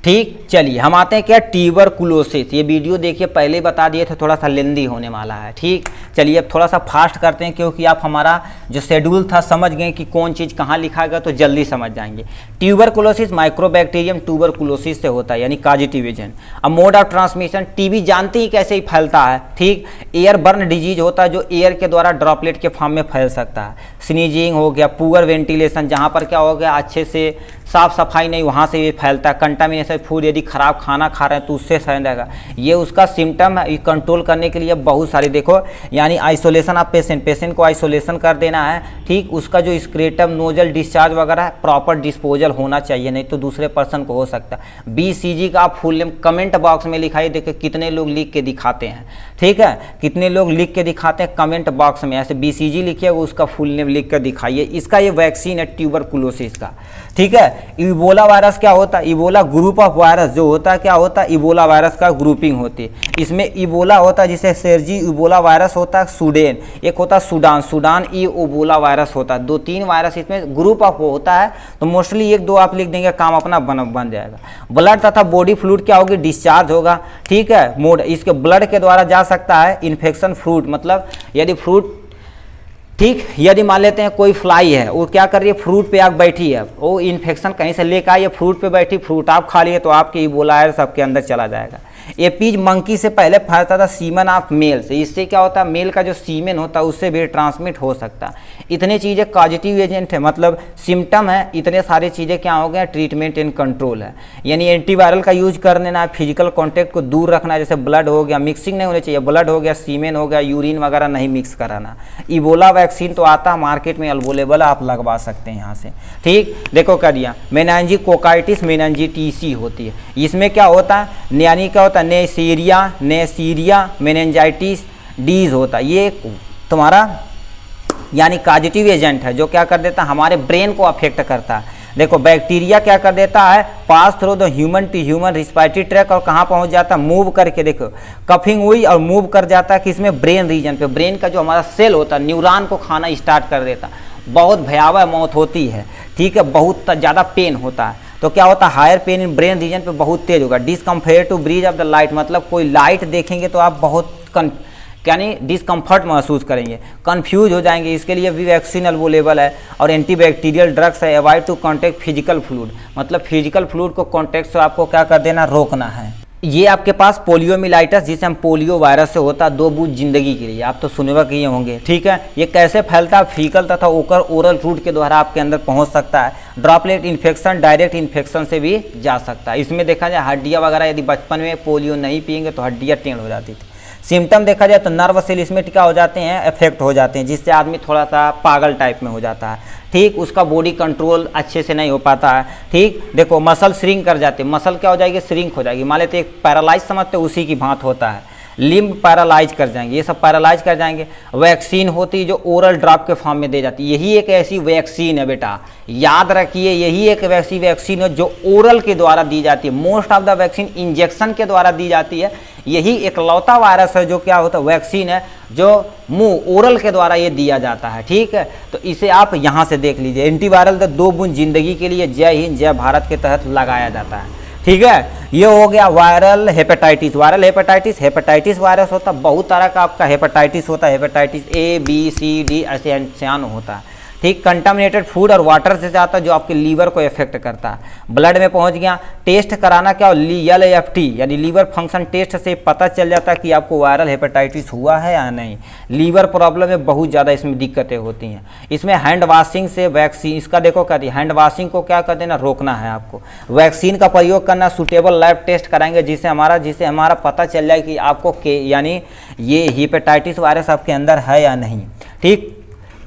ठीक, चलिए हम आते हैं क्या, ट्यूबरकुलोसिस। ये वीडियो देखिए, पहले बता दिए थे, थोड़ा सा लेंदी होने वाला है। ठीक, चलिए अब थोड़ा सा फास्ट करते हैं, क्योंकि आप हमारा जो शेड्यूल था समझ गए कि कौन चीज़ कहाँ लिखा गया, तो जल्दी समझ जाएंगे। ट्यूबरकुलोसिस माइक्रोबैक्टीरियम ट्यूबरकुलोसिस से होता है, यानी कॉजेटिव एजेंट। अब मोड ऑफ ट्रांसमिशन, टीबी जानते ही कैसे ही फैलता है। ठीक, एयर बर्न डिजीज होता है, जो एयर के द्वारा ड्रॉपलेट के फॉर्म में फैल सकता है। स्नीजिंग हो गया, पुअर वेंटिलेशन, जहाँ पर क्या हो गया, अच्छे से साफ सफाई नहीं, वहाँ से ये फैलता है। कंटामिनेशन फूड, यदि खराब खाना खा रहे हैं तो उससे फैलेगा। ये उसका सिम्टम है। कंट्रोल करने के लिए बहुत सारे देखो, यानी आइसोलेशन ऑफ पेशेंट को आइसोलेशन कर देना है। ठीक, उसका जो स्क्रेटम, नोजल डिस्चार्ज वगैरह प्रॉपर डिस्पोजल होना चाहिए, नहीं तो दूसरे पर्सन को हो सकता है। BCG का आप फुल नेम कमेंट बॉक्स में लिखाइए, देखिए कितने लोग लिख के दिखाते हैं। ठीक है, कितने लोग लिख के दिखाते हैं कमेंट बॉक्स में, ऐसे BCG लिखिए, उसका फुल नेम लिख कर दिखाइए। इसका ये वैक्सीन है ट्यूबरकुलोसिस का। ठीक है, इबोला वायरस क्या होता है, इबोला ग्रुप ऑफ वायरस जो होता है, क्या होता है, इबोला वायरस का ग्रुपिंग होती है। इसमें इबोला होता है, जिसे सेर्जी इबोला वायरस होता है, सूडान, एक होता है सूडान इबोला वायरस होता है। 2-3 वायरस इसमें ग्रुप ऑफ होता है, तो मोस्टली 1-2 आप लिख देंगे, काम अपना बन जाएगा। ब्लड तथा बॉडी फ्लूइड क्या होगी, डिस्चार्ज होगा। ठीक है, मोड इसके ब्लड के द्वारा जा सकता है। इन्फेक्शन फ्रूट, मतलब यदि फ्रूट, ठीक, यदि मान लेते हैं कोई फ्लाई है, वो क्या कर रही है, फ्रूट पे आग बैठी है, वो इन्फेक्शन कहीं से लेकर आई है, फ्रूट पे बैठी, फ्रूट आप खा लिए तो आपके इबोला है सबके अंदर चला जाएगा। एपीज मंकी से पहले फैलता था सीमन ऑफ मेल से। इससे क्या होता है, मेल का जो सीमेन होता है उससे भी ट्रांसमिट हो सकता है। इतने चीज़ें पॉजिटिव एजेंट है, मतलब सिम्टम है। इतने सारे चीज़ें क्या हो गए, ट्रीटमेंट एंड कंट्रोल है। यानी एंटीवायरल का यूज कर लेना है, फिजिकल कॉन्टैक्ट को दूर रखना है, जैसे ब्लड हो गया, मिक्सिंग नहीं होनी चाहिए, ब्लड हो गया, सीमेन हो गया, यूरिन वगैरह नहीं मिक्स कराना। इबोला वैक्सीन तो आता है मार्केट में अवेलेबल, आप लगवा सकते हैं यहाँ से। ठीक, देखो कर दिया। मेनांजियोकोकाइटिस मेनांजिटिसी होती है। इसमें क्या होता है, यानी क्या होता है, नेसीरिया मेनिंजाइटिस डीज होता है। ये तुम्हारा यानी पॉजिटिव एजेंट है, जो क्या कर देता है, हमारे ब्रेन को अफेक्ट करता है। देखो बैक्टीरिया क्या कर देता है, pass through the human to human respiratory tract, और कहाँ पहुँच जाता है, मूव करके, देखो कफिंग हुई और मूव कर जाता है किसमें, ब्रेन रीजन पे। ब्रेन का जो हमारा सेल होता है, न्यूरॉन को खाना स्टार्ट कर देता है। बहुत भयावह मौत होती है। ठीक है, बहुत ज़्यादा पेन होता है। तो क्या होता है, higher pain in brain region पे बहुत तेज होगा। Discomfort to breeze of the light, मतलब कोई लाइट देखेंगे तो आप बहुत यानी डिस्कम्फर्ट महसूस करेंगे, कंफ्यूज हो जाएंगे। इसके लिए भी वैक्सीन अवेलेबल है और एंटीबैक्टीरियल ड्रग्स है। Avoid to contact physical fluid, मतलब फिजिकल फ्लूइड को कॉन्टैक्ट से आपको क्या कर देना, रोकना है। ये आपके पास पोलियोमिलाइटिस, जिसे हम पोलियो वायरस से होता है 2 बूंद जिंदगी के लिए, आप तो सुनवा किए होंगे, ठीक है। ये कैसे फैलता है, फीकल तथा ओकर ओरल रूट के द्वारा आपके अंदर पहुंच सकता है। ड्रॉपलेट इन्फेक्शन डायरेक्ट इन्फेक्शन से भी जा सकता है। इसमें देखा जाए हड्डियाँ वगैरह, यदि बचपन में पोलियो नहीं पिएंगे तो हड्डियाँ टेढ़ हो जाती थी। सिम्टम देखा जाए तो नर्व सेल इसमें टिका हो जाते हैं, इफेक्ट हो जाते हैं, जिससे आदमी थोड़ा सा पागल टाइप में हो जाता है, ठीक। उसका बॉडी कंट्रोल अच्छे से नहीं हो पाता है, ठीक। देखो मसल श्रिंक कर जाते हैं, मसल क्या हो जाएगी, श्रिंक हो जाएगी। मान लेते एक पैरालाइज समझते उसी की भांत होता है, लिम्ब पैरालाइज कर जाएंगे, ये सब पैरालाइज कर जाएंगे। वैक्सीन होती है जो ओरल ड्रॉप के फॉर्म में दी जाती है, यही एक ऐसी वैक्सीन है बेटा, याद रखिए, यही एक वैसी वैक्सीन है जो ओरल के द्वारा दी जाती है। Most of the vaccine injection के द्वारा दी जाती है, यही एकलौता वायरस है जो क्या होता है, वैक्सीन है जो मुंह ओरल के द्वारा ये दिया जाता है, ठीक है। तो इसे आप यहाँ से देख लीजिए, एंटीवायरल 2 बूंद जिंदगी के लिए जय हिंद जय भारत के तहत लगाया जाता है, ठीक है। ये हो गया viral hepatitis. Viral hepatitis, hepatitis virus होता है, बहुत तरह का आपका हेपेटाइटिस होता है, hepatitis A B C D ऐसे अनसान होता है, ठीक। कंटामिनेटेड फूड और वाटर से जाता है जो आपके लीवर को इफेक्ट करता है। ब्लड में पहुंच गया, टेस्ट कराना क्या, LFT यानी लीवर फंक्शन टेस्ट से पता चल जाता है कि आपको वायरल हेपेटाइटिस हुआ है या नहीं। लीवर प्रॉब्लम में बहुत ज़्यादा इसमें दिक्कतें होती हैं। इसमें हैंड वॉशिंग से वैक्सीन, इसका देखो क्या दिया, हैंड वॉशिंग को क्या कर देना, रोकना है आपको। वैक्सीन का प्रयोग करना, सूटेबल लैब टेस्ट कराएंगे जिससे हमारा पता चल जाए कि आपको यानी ये हेपेटाइटिस वायरस आपके अंदर है या नहीं, ठीक।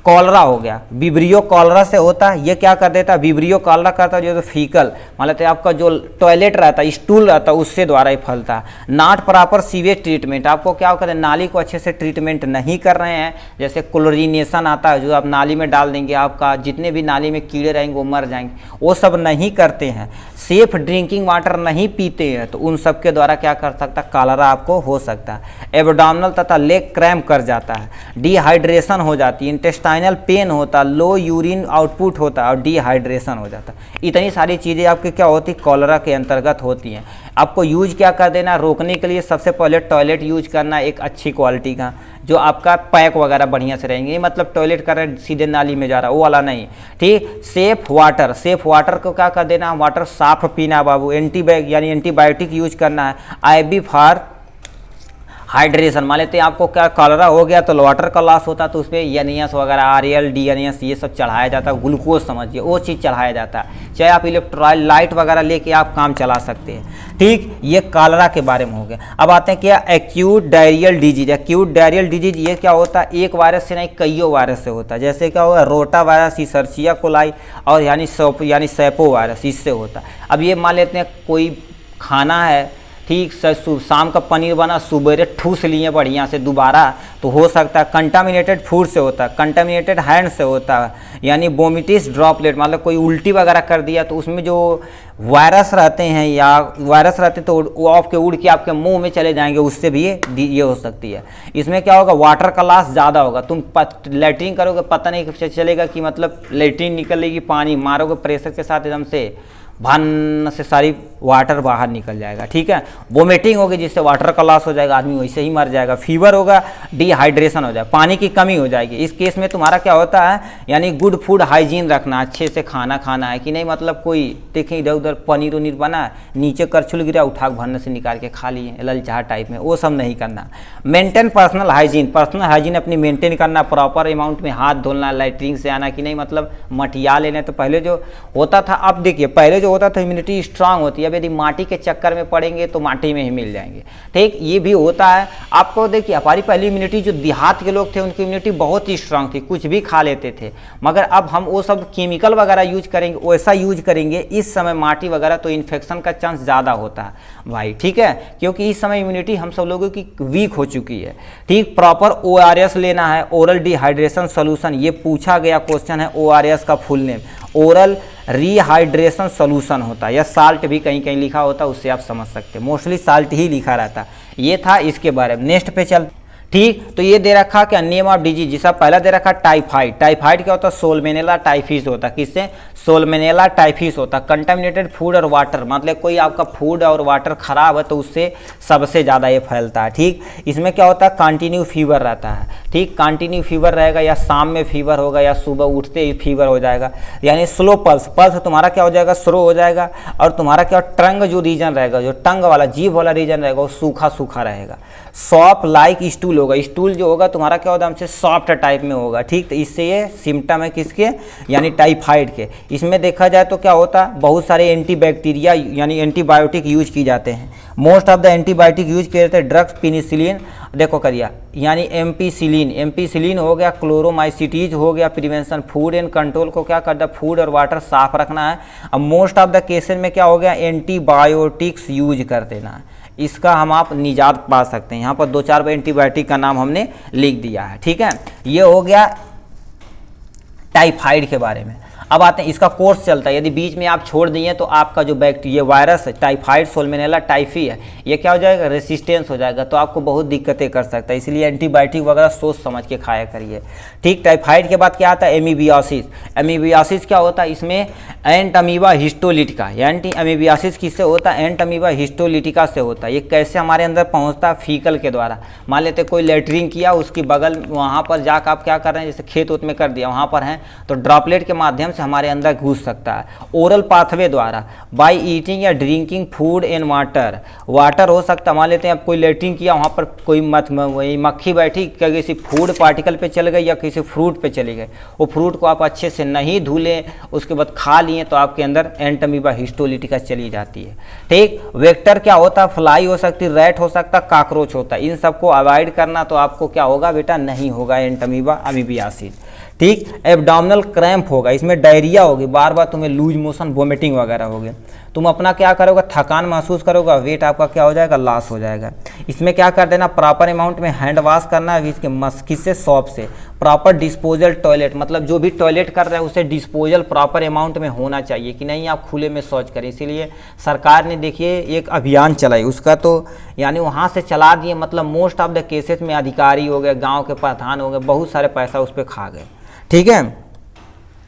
कॉलरा हो गया, विब्रियो कॉलरा से होता है, ये क्या कर देता है, विब्रियो कॉलरा करता है जो फीकल मतलब आपका जो टॉयलेट रहता है, स्टूल रहता है, उससे द्वारा ही फैलता है। नॉट प्रॉपर सीवेज ट्रीटमेंट, आपको क्या कहते हैं, नाली को अच्छे से ट्रीटमेंट नहीं कर रहे हैं, जैसे क्लोरिनेशन आता है जो आप नाली में डाल देंगे, आपका जितने भी नाली में कीड़े रहेंगे वो मर जाएंगे, वो सब नहीं करते हैं। सेफ ड्रिंकिंग वाटर नहीं पीते हैं, तो उन सब के द्वारा क्या कर सकता है, कॉलरा आपको हो सकता है। एब्डोमिनल तथा लेग क्रैम्प कर जाता है, डिहाइड्रेशन हो जाती है, इंटेस्टाइनल पेन होता है, लो यूरिन आउटपुट होता है और डिहाइड्रेशन हो जाता है। इतनी सारी चीज़ें आपके क्या होती है, कॉलरा के अंतर्गत होती हैं। आपको यूज क्या कर देना, रोकने के लिए सबसे पहले टॉयलेट यूज करना एक अच्छी क्वालिटी का, जो आपका पैक वगैरह बढ़िया से रहेंगे, मतलब टॉयलेट कर रहे सीधे नाली में जा रहा वो वाला नहीं, ठीक। सेफ वाटर को क्या कर देना, वाटर साफ पीना बाबू। यानी एंटीबायोटिक यूज करना है। IV फॉर हाइड्रेशन, मान लेते हैं आपको क्या कॉलरा हो गया तो वाटर का लॉस होता है, तो उस पर एनियस वगैरह RL DNS ये सब चढ़ाया जाता है, ग्लूकोज समझिए वो चीज़ चढ़ाया जाता है, चाहे आप इलेक्ट्रोलाइट वगैरह लेके आप काम चला सकते हैं, ठीक। ये कॉलरा के बारे में हो गया। अब आते हैं क्या, acute diarrhoeal disease. Acute diarrhoeal disease ये क्या होता है, एक वायरस से नहीं कईयों वायरस से होता है। जैसे क्या होगा, रोटा वायरस, इशर्चिया कोलाई और यानी सैपो वायरस, इससे होता है। अब ये मान लेते हैं कोई खाना है, ठीक, शाम का पनीर बना, सुबह ठूस लिए बढ़िया से दोबारा, तो हो सकता है कंटामिनेटेड फूड से होता है, कंटामिनेटेड हैंड से होता है, यानी वोमिटिस ड्रॉपलेट, मतलब कोई उल्टी वगैरह कर दिया तो उसमें जो वायरस रहते हैं या वायरस रहते हैं तो वो आपके उड़ के आपके मुंह में चले जाएंगे, उससे भी ये हो सकती है। इसमें क्या होगा, वाटर का लॉस ज़्यादा होगा, तुम लेटरिन करोगे पता नहीं चलेगा कि मतलब लेटरिन निकलेगी, पानी मारोगे प्रेशर के साथ एकदम से भान से सारी वाटर बाहर निकल जाएगा, ठीक है। वोमिटिंग होगी जिससे वाटर का लॉस हो जाएगा, आदमी वैसे ही मर जाएगा। फीवर होगा, डिहाइड्रेशन हो जाएगा, पानी की कमी हो जाएगी। इस केस में तुम्हारा क्या होता है, यानी गुड फूड हाइजीन रखना, अच्छे से खाना खाना है कि नहीं, मतलब कोई देखें इधर उधर पनीर उनीर बना नीचे करछुल गिरा उठा भरने से निकाल के खा लिए ललचाह टाइप में, वो सब नहीं करना। मेंटेन पर्सनल हाइजीन अपनी मेंटेन करना, प्रॉपर अमाउंट में हाथ धोना, लैट्रिन से आना कि नहीं, मतलब मटिया लेना। तो पहले जो होता था, अब देखिए पहले जो होता था इम्यूनिटी स्ट्रांग होती है, अब यदि माटी के चक्कर में पड़ेंगे तो माटी में ही मिल जाएंगे, ठीक। ये भी होता है आपको, देखिए हमारी पहली इम्यूनिटी जो देहात के लोग थे उनकी इम्यूनिटी बहुत ही स्ट्रांग थी, कुछ भी खा लेते थे। मगर अब हम वो सब केमिकल वगैरह यूज करेंगे, वैसा यूज करेंगे इस समय माटी वगैरह, तो इन्फेक्शन का चांस ज़्यादा होता है भाई, ठीक है, क्योंकि इस समय इम्यूनिटी हम सब लोगों की वीक हो चुकी है, ठीक। प्रॉपर ORS लेना है, ओरल डिहाइड्रेशन सोल्यूशन, ये पूछा गया क्वेश्चन है। ORS का full name oral rehydration solution होता है, या साल्ट भी कहीं कहीं लिखा होता है, उससे आप समझ सकते हैं, मोस्टली साल्ट ही लिखा रहता है। ये था इसके बारे में। नेक्स्ट पे चल, ठीक। तो ये दे रखा क्या, नेम ऑफ डिजीज, जिसका पहला दे रखा टाइफाइड। टाइफाइड क्या होता है, सोलमेनेला टाइफिस होता है। किससे, सोलमेनेला टाइफिस होता है। कंटामिनेटेड फूड और वाटर, मतलब कोई आपका फूड और वाटर खराब है तो उससे सबसे ज़्यादा ये फैलता है। ठीक। इसमें क्या होता है, कंटिन्यू फीवर रहता है। ठीक, कंटिन्यू फीवर रहेगा, या शाम में फीवर होगा, या सुबह उठते ही फीवर हो जाएगा, यानी स्लो पल्स। पल्स तुम्हारा क्या हो जाएगा, स्लो हो जाएगा। और तुम्हारा क्या, टंग जो रीजन रहेगा, जो टंग वाला जीभ वाला रीजन रहेगा, वो सूखा सूखा रहेगा। सॉफ्ट लाइक स्टूल होगा। स्टूल जो होगा तुम्हारा क्या होता है, हमसे सॉफ्ट टाइप में होगा। ठीक। तो इससे ये सिम्टम है किसके, यानी टाइफाइड के। इसमें देखा जाए तो क्या होता है, बहुत सारे एंटीबैक्टीरिया यानी एंटीबायोटिक यूज किए जाते हैं। Most of the antibiotic use किए जाते हैं ड्रग्स, पेनिसिलिन देखो करिया, यानी एम्पीसिलिन। एम्पीसिलिन हो गया, क्लोरोमाइसिटीज हो गया, प्रिवेंशन। फूड एंड कंट्रोल को क्या करता है, फूड और वाटर साफ रखना है। अब मोस्ट ऑफ द केसेस में क्या हो गया, एंटीबायोटिक्स यूज कर देना है। इसका हम आप निजात पा सकते हैं। यहाँ पर 2-4 एंटीबायोटिक का नाम हमने लिख दिया है। ठीक है, ये हो गया टाइफाइड के बारे में। अब आते हैं, इसका कोर्स चलता है। यदि बीच में आप छोड़ दिए तो आपका जो बैक्टीरिया वायरस है, टाइफाइड सोलमेनेला टाइफी है, ये क्या हो जाएगा, रेसिस्टेंस हो जाएगा, तो आपको बहुत दिक्कतें कर सकता है। इसलिए एंटीबायोटिक वगैरह सोच समझ के खाया करिए। ठीक। टाइफाइड के बाद क्या आता है, एमीबियासिस। एमीबियासिस क्या होता है, इसमें एंट अमीबा हिस्टोलिटिका, एंटी अमीबियासिस किससे होता है, एंट अमीबा हिस्टोलिटिका से होता है। ये कैसे हमारे अंदर पहुंचता है, फीकल के द्वारा। मान लेते कोई लेटरिन किया, उसकी बगल वहाँ पर जाकर आप क्या कर रहे हैं, जैसे खेत उत में कर दिया, वहाँ पर हैं, तो ड्रॉपलेट के माध्यम से हमारे अंदर घुस सकता है। ओरल पाथवे द्वारा, बाय ईटिंग या drinking food and water. Water हो सकता है, मान लेते हैं आप कोई लेटरिन किया, वहाँ पर कोई मक्खी बैठी, किसी फूड पार्टिकल पे चल गई या किसी फ्रूट पे चली गई, वो फ्रूट को आप अच्छे से नहीं धुले, उसके बाद खा लिए, तो आपके अंदर एंट अमीबा हिस्टोलिटिका चली जाती है। ठीक। वेक्टर क्या होता है, फ्लाई हो सकती, रैट हो सकता, काकरोच होता है। इन सबको अवॉइड करना, तो आपको क्या होगा बेटा, नहीं होगा एंट अमीबा अमीबियासिस। ठीक। एब्डोमिनल क्रैम्प होगा, इसमें डायरिया होगी, बार बार तुम्हें लूज मोशन, वोमिटिंग वगैरह होगी। तुम अपना क्या करोगे, थकान महसूस करोगे, वेट आपका क्या हो जाएगा, लॉस हो जाएगा। इसमें क्या कर देना, प्रॉपर अमाउंट में हैंड वॉश करना है, इसके किससे, सॉप से। प्रॉपर डिस्पोजल टॉयलेट, मतलब जो भी टॉयलेट कर रहे हैं उसे डिस्पोजल प्रॉपर अमाउंट में होना चाहिए, कि नहीं आप खुले में शौच करें। इसीलिए सरकार ने देखिए एक अभियान चलाई, उसका तो यानी वहाँ से चला दिए, मतलब मोस्ट ऑफ द केसेस में अधिकारी हो गए, गाँव के प्रधान हो गए, बहुत सारे पैसा उस पर खा गए। ठीक है,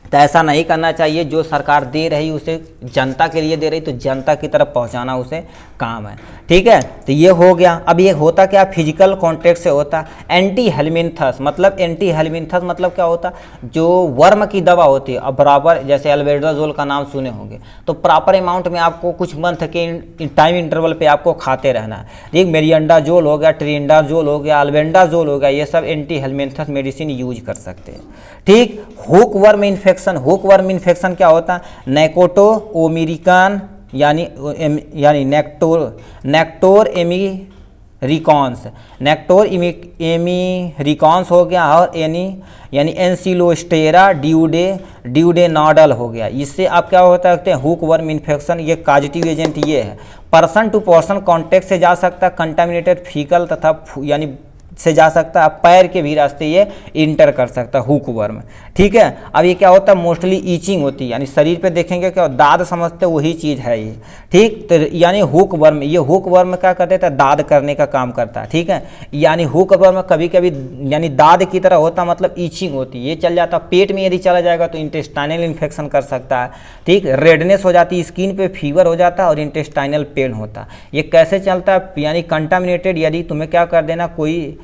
तो ऐसा नहीं करना चाहिए। जो सरकार दे रही उसे जनता के लिए दे रही, तो जनता की तरफ पहुंचाना उसे काम है। ठीक है, तो ये हो गया। अब ये होता क्या, फिजिकल कॉन्टैक्ट से होता। एंटी हेलमिंथस, मतलब एंटी हेलमिंथस मतलब क्या होता, जो वर्म की दवा होती है, अब बराबर जैसे अल्बेंडाजोल का नाम सुने होंगे, तो प्रॉपर अमाउंट में आपको कुछ मंथ के टाइम इंटरवल पे आपको खाते रहना है। ठीक, मेरिएंडाजोल हो गया, ट्रिएंडाजोल हो गया, अल्बेंडाजोल हो गया, ये सब एंटी हेलमिंथस मेडिसिन यूज कर सकते हैं। ठीक। Hook worm infection, hook worm infection क्या होता है, नेकोटो ओमिरिकन यानी नेक्टोर एमिरिकॉन्स, नेक्टोर एमिरिकॉन्स हो गया, और यानी एंसिलोस्टेरा ड्यूडेनाडल हो गया। इससे आप क्या होता है, हुक वर्म इन्फेक्शन, ये पॉजिटिव एजेंट ये है। पर्सन टू पर्सन कॉन्टैक्ट से जा सकता है, कंटामिनेटेड फीकल तथा यानी से जा सकता है, पैर के भी रास्ते ये इंटर कर सकता है हुक वर्म। ठीक है। अब ये क्या होता है, मोस्टली ईचिंग होती है, यानी शरीर पे देखेंगे क्या दाद समझते वही चीज़ है ये। ठीक, तो यानी हुक वर्म, ये हुक वर्म क्या कर देता है, दाद करने का काम करता है। ठीक है, यानी हुक वर्म कभी कभी यानी दाद की तरह होता, मतलब ईचिंग होती है, ये चल जाता पेट में, यदि चला जाएगा तो इंटेस्टाइनल इन्फेक्शन कर सकता है। ठीक, रेडनेस हो जाती है स्किन पे, फीवर हो जाता है, और इंटेस्टाइनल पेन होता है। ये कैसे चलता है, यानी कंटामिनेटेड, यदि तुम्हें क्या कर देना, कोई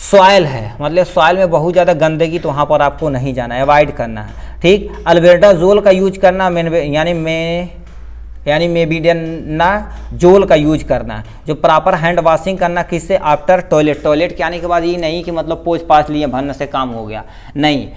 सॉइल है, मतलब सॉइल में बहुत ज़्यादा गंदगी, तो वहाँ पर आपको नहीं जाना है, अवॉइड करना है। ठीक, अल्बेंडाजोल का यूज करना, यानी मेबिडेनाजोल का यूज करना है। जो प्रॉपर हैंड वॉशिंग करना, किससे, आफ्टर टॉयलेट के आने के बाद। ये नहीं कि मतलब पोंछ पाछ लिए भरने से काम हो गया, नहीं,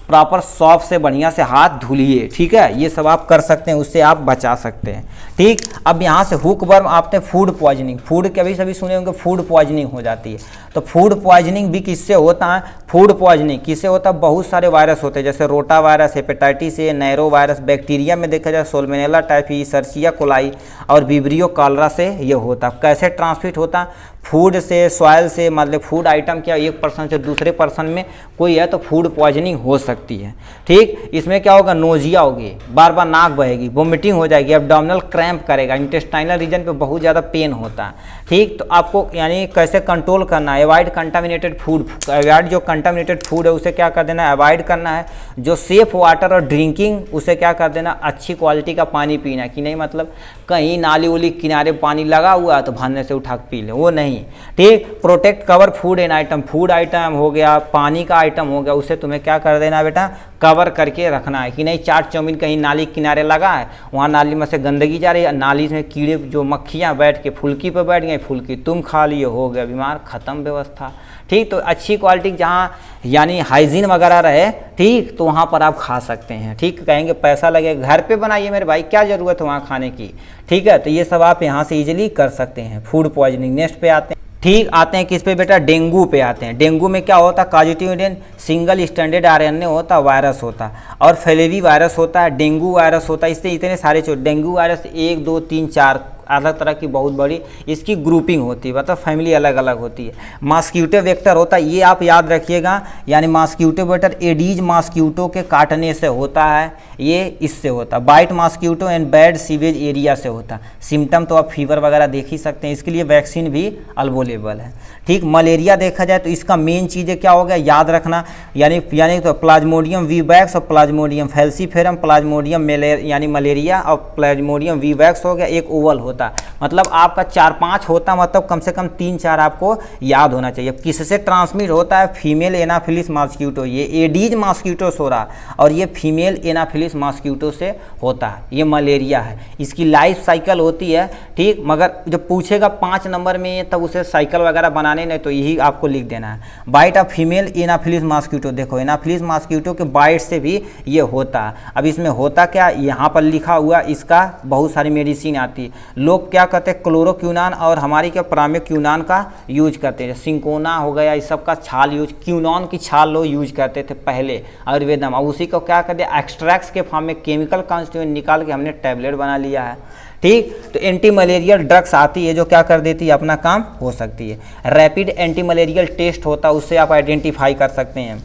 प्रॉपर सॉफ्ट से बढ़िया से हाथ धुलिए। ठीक है, ये सब आप कर सकते हैं, उससे आप बचा सकते हैं। ठीक, अब यहाँ से हुक वर्म आपने फूड पॉइजनिंग, फूड कभी सभी सुने होंगे, फूड पॉइजनिंग हो जाती है। तो फूड पॉइजनिंग भी किससे होता है, फूड पॉइजनिंग किससे होता है, बहुत सारे वायरस होते हैं, जैसे rota virus, hepatitis A, narrow virus. Bacteria में देखा जाए सोलमेनेला टाइफी, सर्सिया कोलाई और विब्रियो कॉलरा से ये होता है। कैसे ट्रांसमिट होता है, फूड से, सॉइल से, मतलब फूड आइटम क्या एक पर्सन से दूसरे पर्सन में कोई है तो फूड पॉइजनिंग हो सकती है। ठीक, इसमें क्या होगा, नोजिया होगी, बार बार नाक बहेगी, वोमिटिंग हो जाएगी, एब्डोमिनल क्रैम्प करेगा, इंटेस्टाइनल रीजन पे बहुत ज़्यादा पेन होता है। ठीक, तो आपको यानी कैसे कंट्रोल करना है, अवॉइड कंटामिनेटेड फूड, अवॉइड जो कंटामिनेटेड फूड है उसे क्या कर देना है, अवॉइड करना है। जो सेफ वाटर और ड्रिंकिंग उसे क्या कर देना, अच्छी क्वालिटी का पानी पीना, कि नहीं मतलब कहीं नाली उली किनारे पानी लगा हुआ है तो भरने से उठा के पी ले, वो नहीं। ठीक, protect cover food and item, food item हो गया, पानी का आइटम हो गया, उसे तुम्हें क्या कर देना बेटा, कवर करके रखना है, कि नहीं चाट चाउमीन कहीं नाली किनारे लगा है, वहाँ नाली में से गंदगी जा रही है, नाली में कीड़े जो मक्खियाँ बैठ के फुल्की पर बैठ गई, फुल्की तुम खा लिए, हो गया बीमार, ख़त्म व्यवस्था। ठीक, तो अच्छी क्वालिटी जहाँ यानी हाइजीन वगैरह रहे, ठीक, तो वहाँ पर आप खा सकते हैं। ठीक, कहेंगे पैसा लगेगा, घर पे बनाइए मेरे भाई, क्या ज़रूरत है वहाँ खाने की। ठीक है, तो ये सब आप यहाँ से इजीली कर सकते हैं। फूड पॉइजनिंग नेक्स्ट पे आते हैं। ठीक, आते हैं किस पे बेटा, डेंगू पे आते हैं। डेंगू में क्या होता है, कॉजेटिव सिंगल स्टैंडर्ड आरएनए होता, वायरस होता और फैलेवी वायरस होता है, डेंगू वायरस होता है। इससे इतने सारे डेंगू वायरस 1 2 3 4 अलग तरह की बहुत बड़ी इसकी ग्रुपिंग होती है, मतलब फैमिली अलग अलग होती है। मॉस्क्यूटो वेक्टर होता है, ये आप याद रखिएगा, यानी मॉस्क्यूटो वेक्टर एडीज मॉस्क्यूटो के काटने से होता है, ये इससे होता है। Bite mosquito and bad sewage area से होता है। सिम्टम तो आप फीवर वगैरह देख ही सकते हैं, इसके लिए वैक्सीन भी अवेलेबल है। ठीक, मलेरिया देखा जाए तो इसका मेन चीज़ें क्या हो गया, याद रखना, यानी तो प्लाज्मोडियम वीवैक्स और प्लाज्मोडियम फैल्सीफेरम, प्लाज्मोडियम यानी मलेरिया और प्लाज्मोडियम वीवैक्स हो गया, एक ओवल होता, मतलब आपका 4-5 होता, मतलब कम से कम 3-4 आपको याद होना चाहिए। किससे ट्रांसमिट होता है, फीमेल एनाफिलिस मॉस्क्यूटो, ये एडीज मॉस्क्यूटो से हो रहा, और ये फीमेल एनाफिलिस मॉस्क्यूटो से होता है, ये मलेरिया है। इसकी लाइफ साइकिल होती है। ठीक, मगर जब पूछेगा 5 नंबर में तब उसे साइकिल वगैरह बनाने नहीं, तो यही आपको लिख देना है। Bite of female anopheles mosquito, देखो एनाफिलिस मॉस्क्यूटो के बाइट से भी ये होता है। अब इसमें होता क्या, यहाँ पर लिखा हुआ, इसका बहुत सारी मेडिसिन आती है। लोग क्या करते हैं, क्लोरोक्यूनान और हमारी क्या प्रामिक्यूनान का यूज करते हैं, सिंकोना हो गया, इस सब का छाल यूज, क्यूनॉन की छाल लोग यूज करते थे पहले आयुर्वेद में, और उसी को क्या करते हैं, एक्सट्रैक्ट्स के फॉर्म में केमिकल कॉन्स्टिट्यूएंट निकाल के हमने टैबलेट बना लिया है। ठीक, तो एंटी मलेरियल ड्रग्स आती है जो क्या कर देती है, अपना काम हो सकती है। रैपिड एंटी मलेरियल टेस्ट होता है, उससे आप आइडेंटिफाई कर सकते हैं।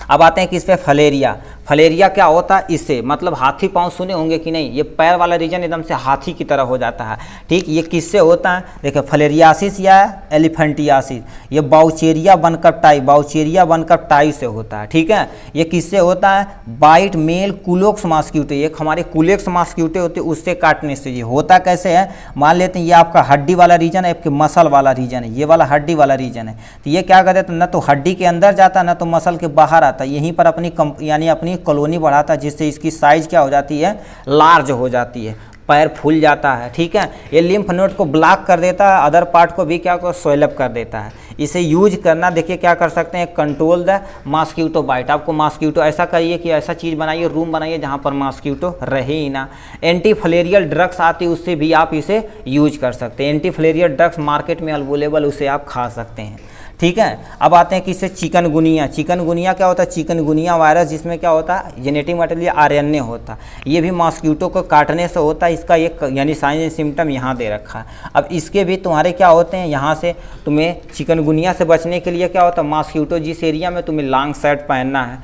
अब आते हैं किस पे, फलेरिया। फलेरिया क्या होता है, इससे मतलब हाथी पाँव सुने होंगे कि नहीं, ये पैर वाला रीजन एकदम से हाथी की तरह हो जाता है। ठीक, ये किससे होता है, देखिए फलेरियासिस या एलिफेंटियासिस, ये बाउचेरिया बनकर टाई से होता है। ठीक है, ये किससे होता है, बाइट मेल कुलोक्स मॉस्क्यूटो, एक हमारे कुलेक्स मॉस्क्यूटो होते हैं, उससे काटने से ये होता। कैसे है, मान लेते हैं ये आपका हड्डी वाला रीजन है, आपके मसल वाला रीजन है, ये वाला हड्डी वाला रीजन है, तो ये क्या करते हैं, न तो हड्डी के अंदर जाता है, न तो मसल के बाहर आता है, यहीं पर अपनी कॉलोनी बढ़ाता है, जिससे इसकी साइज क्या हो जाती है, लार्ज हो जाती है, पैर फूल जाता है। ठीक है, ये लिम्फ नोड को ब्लॉक कर देता है, अदर पार्ट को भी क्या स्वेलअप कर देता है। इसे यूज करना, देखिए क्या कर सकते हैं, कंट्रोल द मॉस्क्यूटो बाइट। आपको मॉस्क्यूटो ऐसा करिए कि ऐसा चीज़ बनाइए, रूम बनाइए जहाँ पर मॉस्क्यूटो रहे ही ना। एंटी फलेरियल ड्रग्स आती है, उससे भी आप इसे यूज कर सकते हैं। एंटी फलेरियल ड्रग्स मार्केट में अवेलेबल, उसे आप खा सकते हैं। ठीक है, अब आते हैं किससे, चिकनगुनिया। चिकनगुनिया क्या होता है, चिकनगुनिया वायरस, जिसमें क्या होता है, जेनेटिक मटेरियल आरएनए होता है, ये भी मॉस्क्यूटो को काटने से होता है। इसका एक यानी साइन एंड सिम्टम यहाँ दे रखा है। अब इसके भी तुम्हारे क्या होते हैं, यहाँ से तुम्हें चिकनगुनिया से बचने के लिए क्या होता है, मॉस्क्यूटो जिस एरिया में तुम्हें लॉन्ग शर्ट पहनना है,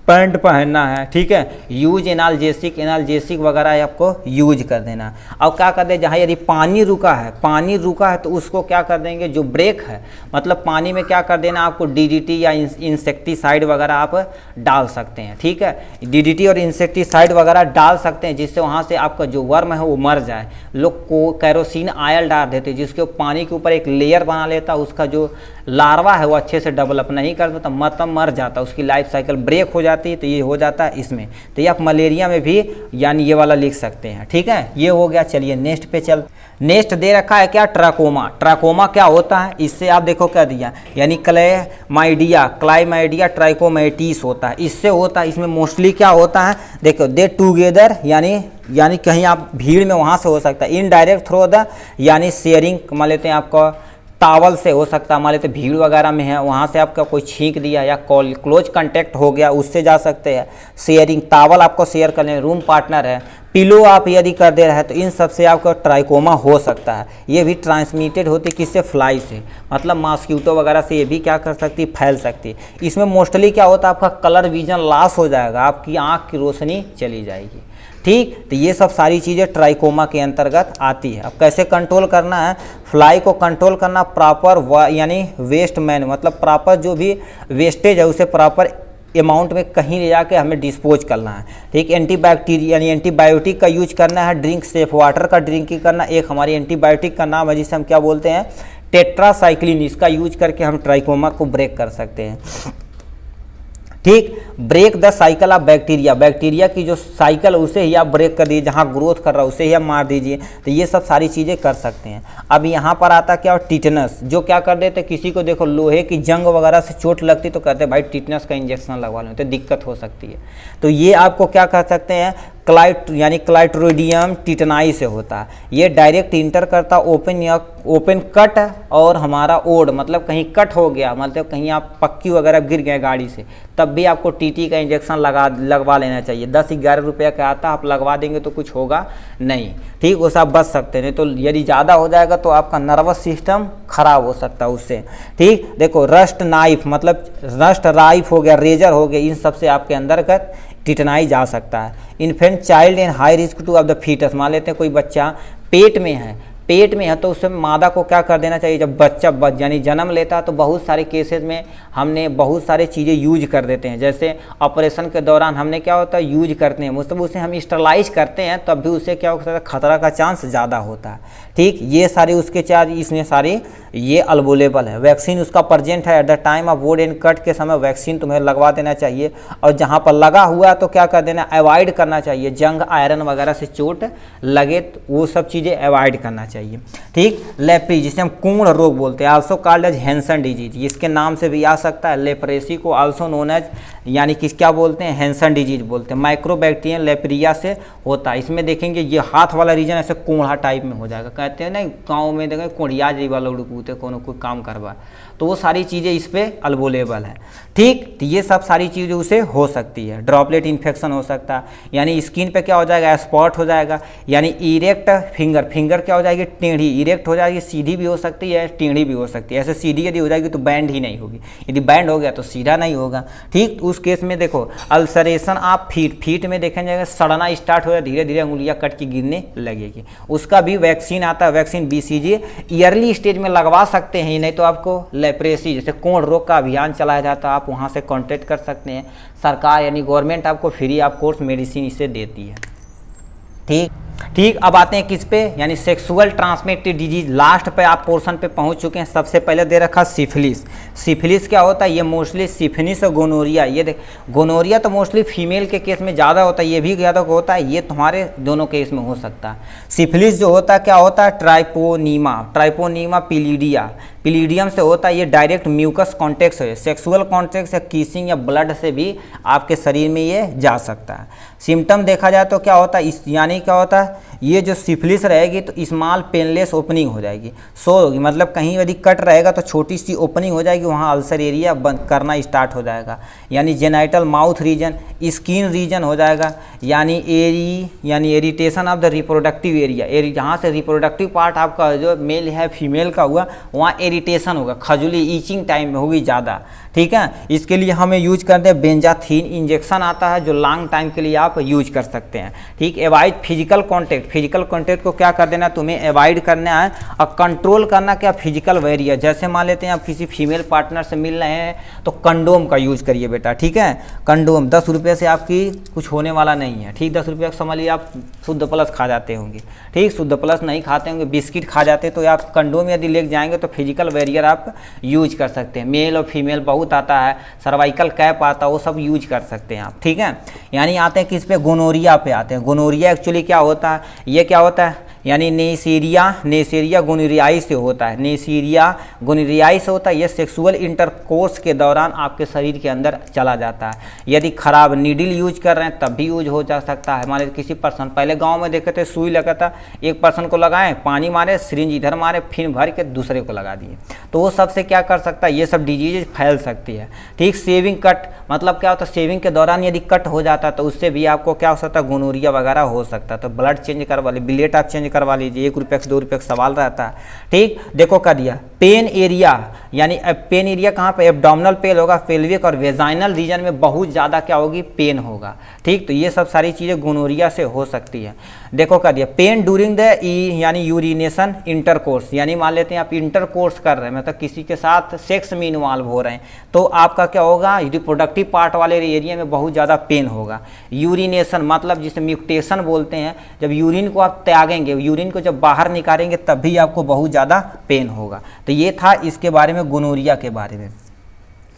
पैंट पहनना है, ठीक है, यूज एनाल्जेसिक वगैरह आपको यूज कर देना। अब क्या कर दे, जहाँ यदि पानी रुका है तो उसको क्या कर देंगे, जो ब्रेक है, मतलब पानी में क्या कर देना, आपको डीडीटी या इंसेक्टिसाइड वगैरह आप डाल सकते हैं। ठीक है, डीडीटी और इंसेक्टिसाइड वगैरह डाल सकते हैं, जिससे वहाँ से आपका जो वर्म है वो मर जाए। लोग को कैरोसिन ऑयल डाल देते हैं, जिसके पानी के ऊपर एक लेयर बना लेता, उसका जो लार्वा है वो अच्छे से डेवलप नहीं कर पाता, मतलब मर जाता, उसकी लाइफ साइकिल ब्रेक हो जाती है। तो ये हो जाता है इसमें। तो ये आप मलेरिया में भी यानी ये वाला लिख सकते हैं। ठीक है, ये हो गया। चलिए नेक्स्ट पे चल, नेक्स्ट दे रखा है क्या, ट्राकोमा। ट्राकोमा क्या होता है, इससे आप देखो क्या दिया, यानी क्लाइमाइडिया ट्राइकोमेटिस होता है, इससे होता है। इसमें मोस्टली क्या होता है, देखो दे टूगेदर यानी कहीं आप भीड़ में वहाँ से हो सकता है। इनडायरेक्ट थ्रो द यानी शेयरिंग, मान लेते हैं आपका टावल से हो सकता है, मान लेते भीड़ वगैरह में है, वहाँ से आपका कोई छींक दिया या क्लोज कांटेक्ट हो गया, उससे जा सकते हैं। शेयरिंग, टावल आपको शेयर करने, रूम पार्टनर है, पिलो आप यदि कर दे रहे हैं तो इन सब से आपका ट्राइकोमा हो सकता है। ये भी ट्रांसमिटेड होती है किससे, फ्लाई से, मतलब मॉस्किटो वगैरह से ये भी क्या कर सकती है, फैल सकती है। इसमें मोस्टली क्या होता है, आपका कलर विजन लॉस हो जाएगा, आपकी आँख की रोशनी चली जाएगी। ठीक, तो ये सब सारी चीज़ें ट्राइकोमा के अंतर्गत आती है। अब कैसे कंट्रोल करना है, फ्लाई को कंट्रोल करना प्रॉपर यानी वेस्ट मैन, मतलब प्रॉपर जो भी वेस्टेज है उसे प्रॉपर अमाउंट में कहीं ले जाके हमें डिस्पोज करना है। ठीक, एंटीबैक्टीरिया यानी एंटीबायोटिक का यूज करना है, ड्रिंक सेफ वाटर का ड्रिंकिंग करना। एक हमारी एंटीबायोटिक का नाम है जिसे हम क्या बोलते हैं, टेट्रासाइक्लिन, इसका यूज करके हम ट्राइकोमा को ब्रेक कर सकते हैं। ठीक, break the cycle of bacteria, bacteria की जो साइकिल उसे ही आप ब्रेक कर दीजिए, जहाँ ग्रोथ कर रहा है उसे ही आप मार दीजिए। तो ये सब सारी चीज़ें कर सकते हैं। अब यहाँ पर आता क्या, टिटनस, जो क्या कर देते, किसी को देखो लोहे की जंग वगैरह से चोट लगती तो कहते हैं भाई टिटनस का इंजेक्शन लगवा लो, तो दिक्कत हो सकती है। तो ये आपको क्या कर सकते हैं, यानी क्लाइट्रोडियम टिटनाई से होता है। ये डायरेक्ट इंटर करता ओपन कट और हमारा ओड, मतलब कहीं कट हो गया, मतलब कहीं आप पक्की वगैरह गिर गए गाड़ी से, तब भी आपको टीटी का इंजेक्शन लगवा लेना चाहिए। 10-11 रुपये का आता, आप लगवा देंगे तो कुछ होगा नहीं। ठीक, उससे आप बच सकते हैं, तो यदि ज़्यादा हो जाएगा तो आपका नर्वस सिस्टम खराब हो सकता है उससे। ठीक, देखो रस्ट नाइफ, मतलब रस्ट राइफ हो गया, रेजर हो गया, इन सब से आपके अंतर्गत टिटनाई जा सकता है। Infant child in high risk to of the foetus, मान लेते हैं कोई बच्चा पेट में है तो उससे मादा को क्या कर देना चाहिए, जब बच्चा यानी जन्म लेता है तो बहुत सारे केसेस में हमने बहुत सारे चीज़ें यूज कर देते हैं। जैसे ऑपरेशन के दौरान हमने क्या होता है, यूज करते हैं, मतलब उसे हम स्टरलाइज करते हैं, तब भी उसे क्या होता है, खतरा का चांस ज़्यादा होता है। ठीक, ये सारे उसके चार्ज इसमें सारे ये अवेलेबल है। वैक्सीन उसका प्रेजेंट है, at the time of would and cut के समय वैक्सीन तुम्हें लगवा देना चाहिए, और जहाँ पर लगा हुआ तो क्या कर देना, अवॉइड करना चाहिए। जंग आयरन वगैरह से चोट लगे तो वो सब चीज़ें अवॉइड करना चाहिए। ठीक, लेप्री जिसे हम कुम्ड़ रोग बोलते हैं, also called as Hansen disease, इसके नाम से भी आ सकता है। लेप्रेसी को आल्सो नोन एज, यानी कि क्या बोलते हैं, हैंसन डिजीज बोलते हैं। माइक्रोबैक्टीरियम लेप्रिया से होता है। इसमें देखेंगे ये हाथ वाला रीजन ऐसे कोढ़ा टाइप में हो जाएगा, कहते हैं ना गाँव में देखें कोढ़िया जी वाला उड़पूते कोनो कोई काम करवा, तो वो सारी चीज़ें इस पर अवेलेबल है। ठीक, तो ये सब सारी चीज़ें उसे हो सकती है। ड्रॉपलेट इन्फेक्शन हो सकता है, यानी स्किन पे क्या हो जाएगा, स्पॉट हो जाएगा, यानी इरेक्ट फिंगर क्या हो जाएगी, टेढ़ी, इरेक्ट हो जाएगी, सीधी भी हो सकती है, टेढ़ी भी हो सकती है। ऐसे सीधी यदि हो जाएगी तो बैंड ही नहीं होगी, यदि बैंड हो गया तो सीधा नहीं होगा। ठीक, उस केस में देखो अल्सरेशन ऑफ फीट में देखा जाएगा सड़ना स्टार्ट हो जाए, धीरे धीरे उंगलियां कट के गिरने लगेगी, उसका भी वैक्सीन आता है। वैक्सीन BCG ईयरली स्टेज में लगवा सकते हैं, नहीं तो आपको लेप्रेसी जैसे कोढ़ रोग का अभियान चलाया जाता है, आप वहाँ से कॉन्टेक्ट कर सकते हैं। सरकार यानी गवर्नमेंट आपको फ्री ऑफ कोर्स मेडिसिन इसे देती है। ठीक, अब आते हैं किस पे, यानी सेक्सुअल ट्रांसमिटेड डिजीज। लास्ट पे आप पोर्शन पे पहुंच चुके हैं। सबसे पहले दे रखा सिफिलिस। सिफिलिस क्या होता है, ये मोस्टली सिफिलिस और गोनोरिया, ये देख गोनोरिया तो मोस्टली फीमेल के केस में ज़्यादा होता है, ये भी ज़्यादा होता है, ये तुम्हारे दोनों केस में हो सकता है। सिफिलिस जो होता है क्या होता है, ट्राइपोनीमा पिलीडियम से होता है। ये डायरेक्ट म्यूकस कॉन्टेक्ट है, सेक्सुअल कॉन्टेक्ट या किसिंग या ब्लड से भी आपके शरीर में ये जा सकता है। सिम्टम देखा जाए तो क्या होता है, यानी क्या होता है, ये जो सिफिलिस रहेगी तो स्मॉल पेनलेस ओपनिंग हो जाएगी, होगी, मतलब कहीं यदि कट रहेगा तो छोटी सी ओपनिंग हो जाएगी, वहाँ अल्सर एरिया बंद करना स्टार्ट हो जाएगा। यानी genital mouth region, skin region हो जाएगा, यानी irritation of the reproductive area, जहाँ से रिप्रोडक्टिव पार्ट आपका जो मेल है फीमेल का हुआ वहाँ इरिटेशन होगा, खजुली ईचिंग टाइम में होगी ज़्यादा। ठीक है, इसके लिए हमें यूज करते हैं बेंजाथीन इंजेक्शन आता है जो लॉन्ग टाइम के लिए आप यूज कर सकते हैं। ठीक, अवॉइड फिजिकल कॉन्टेक्ट को क्या कर देना, तुम्हें अवॉइड करना है और कंट्रोल करना क्या, फिजिकल बैरियर। जैसे मान लेते हैं आप किसी फीमेल पार्टनर से मिल रहे हैं तो कंडोम का यूज करिए बेटा। ठीक है, कंडोम 10 रुपये से आपकी कुछ होने वाला नहीं है। ठीक, 10 रुपये समझ लीजिए आप शुद्ध प्लस खा जाते होंगे। ठीक, शुद्ध प्लस नहीं खाते होंगे, बिस्किट खा जाते, तो आप कंडोम यदि ले जाएंगे तो फिजिकल बैरियर आप यूज कर सकते हैं। मेल और फीमेल बहुत आता है, सर्वाइकल कैप आता है, वो सब यूज कर सकते हैं आप। ठीक है, यानी आते हैं किस पे, गोनोरिया पे आते हैं। गोनोरिया एक्चुअली क्या होता है, ये क्या होता है, यानी नेसेरिया गोनोरियाई से होता है, नेसेरिया गोनोरियाई से होता है। ये सेक्सुअल इंटरकोर्स के दौरान आपके शरीर के अंदर चला जाता है। यदि खराब नीडल यूज कर रहे हैं तब भी यूज हो जा सकता है। मान लीजिए किसी पर्सन, पहले गांव में देखे थे सुई लगा था, एक पर्सन को लगाएं, पानी मारे, सिरिंज इधर मारे, फिर भर के दूसरे को लगा दिए, तो वो सबसे क्या कर सकता है, ये सब डिजीज फैल सकती है। ठीक, सेविंग कट मतलब क्या होता है, सेविंग के दौरान यदि कट हो जाता है तो उससे भी आपको क्या हो सकता है, गोनोरिया वगैरह हो सकता है। तो ब्लड चेंज करवा लीजिए, ब्लेड आप चेंज करवा लीजिए, 1 रुपये से 2 रुपये का सवाल रहता है। ठीक, देखो कर दिया। पेन एरिया, यानी पेन एरिया कहाँ पे, एब्डोमिनल पेन होगा, पेल्विक और वेजाइनल रीजन में बहुत ज़्यादा क्या होगी, पेन होगा। ठीक, तो ये सब सारी चीज़ें गोनोरिया से हो सकती है। देखो कर दिया। पेन ड्यूरिंग द यानी यूरिनेशन इंटरकोर्स, यानी मान लेते हैं आप इंटरकोर्स कर रहे हैं, मतलब किसी के साथ सेक्स में इन्वॉल्व हो रहे हैं, तो आपका क्या होगा, रिप्रोडक्टिव पार्ट वाले एरिया में बहुत ज़्यादा पेन होगा। यूरिनेशन मतलब जिसे म्यूटेशन बोलते हैं, जब यूरिन को आप त्यागेंगे, यूरिन को जब बाहर निकालेंगे तब भी आपको बहुत ज़्यादा पेन होगा। तो ये था इसके बारे में, गोनोरिया के बारे में।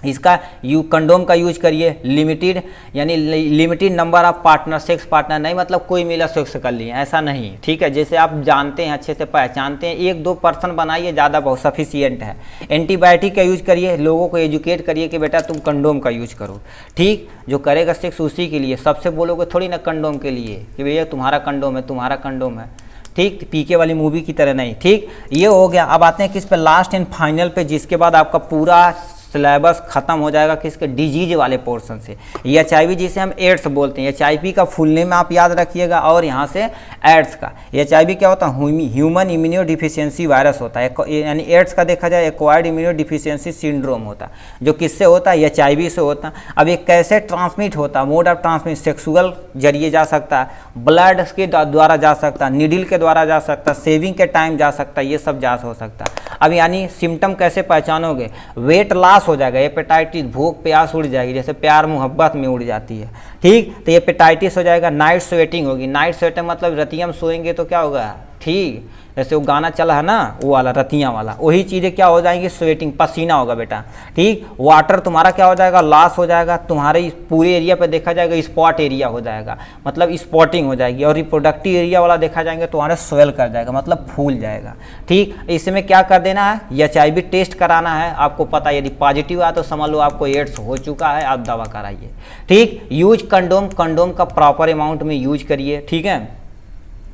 इसका कंडोम का यूज करिए, लिमिटेड यानी limited number of partner, sex partner नहीं मतलब कोई मिला सेक्स कर लिए, ऐसा नहीं। ठीक है, जैसे आप जानते हैं, अच्छे से पहचानते हैं, 1-2 पर्सन बनाइए, ज़्यादा बहुत सफिशियंट है। एंटीबायोटिक का यूज करिए, लोगों को एजुकेट करिए कि बेटा तुम कंडोम का यूज करो। ठीक, जो करेगा सेक्स उसी के लिए, सबसे बोलोगे थोड़ी ना कंडोम के लिए कि भैया तुम्हारा कंडोम है, तुम्हारा कंडोम है। ठीक, पीके वाली मूवी की तरह नहीं। ठीक, ये हो गया। अब आते हैं किस पे, लास्ट एंड फाइनल पे, जिसके बाद आपका पूरा सिलेबस खत्म हो जाएगा किसके, डिजीज वाले पोर्शन से। ये HIV जिसे हम एड्स बोलते हैं, HIV का फुल नेम आप याद रखिएगा, और यहाँ से एड्स का। HIV क्या होता है, ह्यूमन इम्यूनो डिफिशियंसी वायरस होता है, यानी एड्स का देखा जाए एक्वायर्ड इम्यूनो डिफिशियंसी सिंड्रोम होता है, जो किससे होता है, HIV से होता है। अब ये कैसे ट्रांसमिट होता है, मोड ऑफ ट्रांसमिट, सेक्सुअल जरिए जा सकता है, ब्लड के द्वारा जा सकता है, नीडल के द्वारा जा सकता है, सेविंग के टाइम जा सकता है, ये सब जा हो सकता है। अब यानी सिम्टम कैसे पहचानोगे, वेट लॉस हो जाएगा, हेपेटाइटिस, भूख प्यास उड़ जाएगी, जैसे प्यार मोहब्बत में उड़ जाती है। ठीक, तो हेपेटाइटिस हो जाएगा। नाइट स्वेटिंग होगी, नाइट स्वेटिंग मतलब रतिया में सोएंगे तो क्या होगा, ठीक, जैसे वो गाना चला है ना, वो वाला रतिया वाला, वही चीज़ें क्या हो जाएंगी, स्वेटिंग, पसीना होगा बेटा। ठीक, वाटर तुम्हारा क्या हो जाएगा, लॉस हो जाएगा, तुम्हारे पूरे एरिया पे देखा जाएगा स्पॉट एरिया हो जाएगा, मतलब स्पॉटिंग हो जाएगी। और रिप्रोडक्टिव एरिया वाला देखा जाएंगे तुम्हारा स्वेल कर जाएगा, मतलब फूल जाएगा। ठीक, इसमें क्या कर देना है, HIV टेस्ट कराना है, आपको पता है, यदि पॉजिटिव आया तो समझ लो आपको एड्स हो चुका है, आप दवा कराइए। ठीक, यूज कंडोम, कंडोम का प्रॉपर अमाउंट में यूज करिए। ठीक है,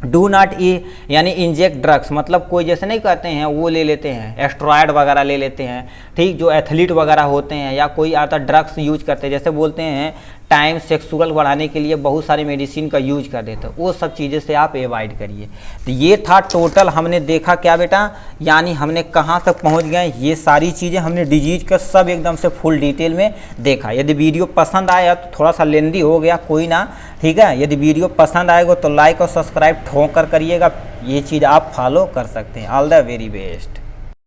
डू नॉट यानी इंजेक्ट ड्रग्स, मतलब कोई जैसे नहीं कहते हैं वो ले लेते हैं, एस्ट्रॉयड वगैरह ले लेते हैं। ठीक, जो एथलीट वगैरह होते हैं या कोई आता ड्रग्स यूज करते हैं, जैसे बोलते हैं टाइम सेक्सुअल बढ़ाने के लिए बहुत सारी मेडिसिन का यूज कर देते हैं, वो सब चीज़ें से आप अवॉइड करिए। तो ये था टोटल, हमने देखा क्या बेटा, यानी हमने कहाँ तक पहुँच गए, ये सारी चीज़ें हमने डिजीज का सब एकदम से फुल डिटेल में देखा। यदि वीडियो पसंद आया तो थोड़ा सा लेंदी हो गया, कोई ना, ठीक है। यदि वीडियो पसंद आएगा तो लाइक और सब्सक्राइब ठोक कर करिएगा, ये चीज़ आप फॉलो कर सकते हैं। All the very best.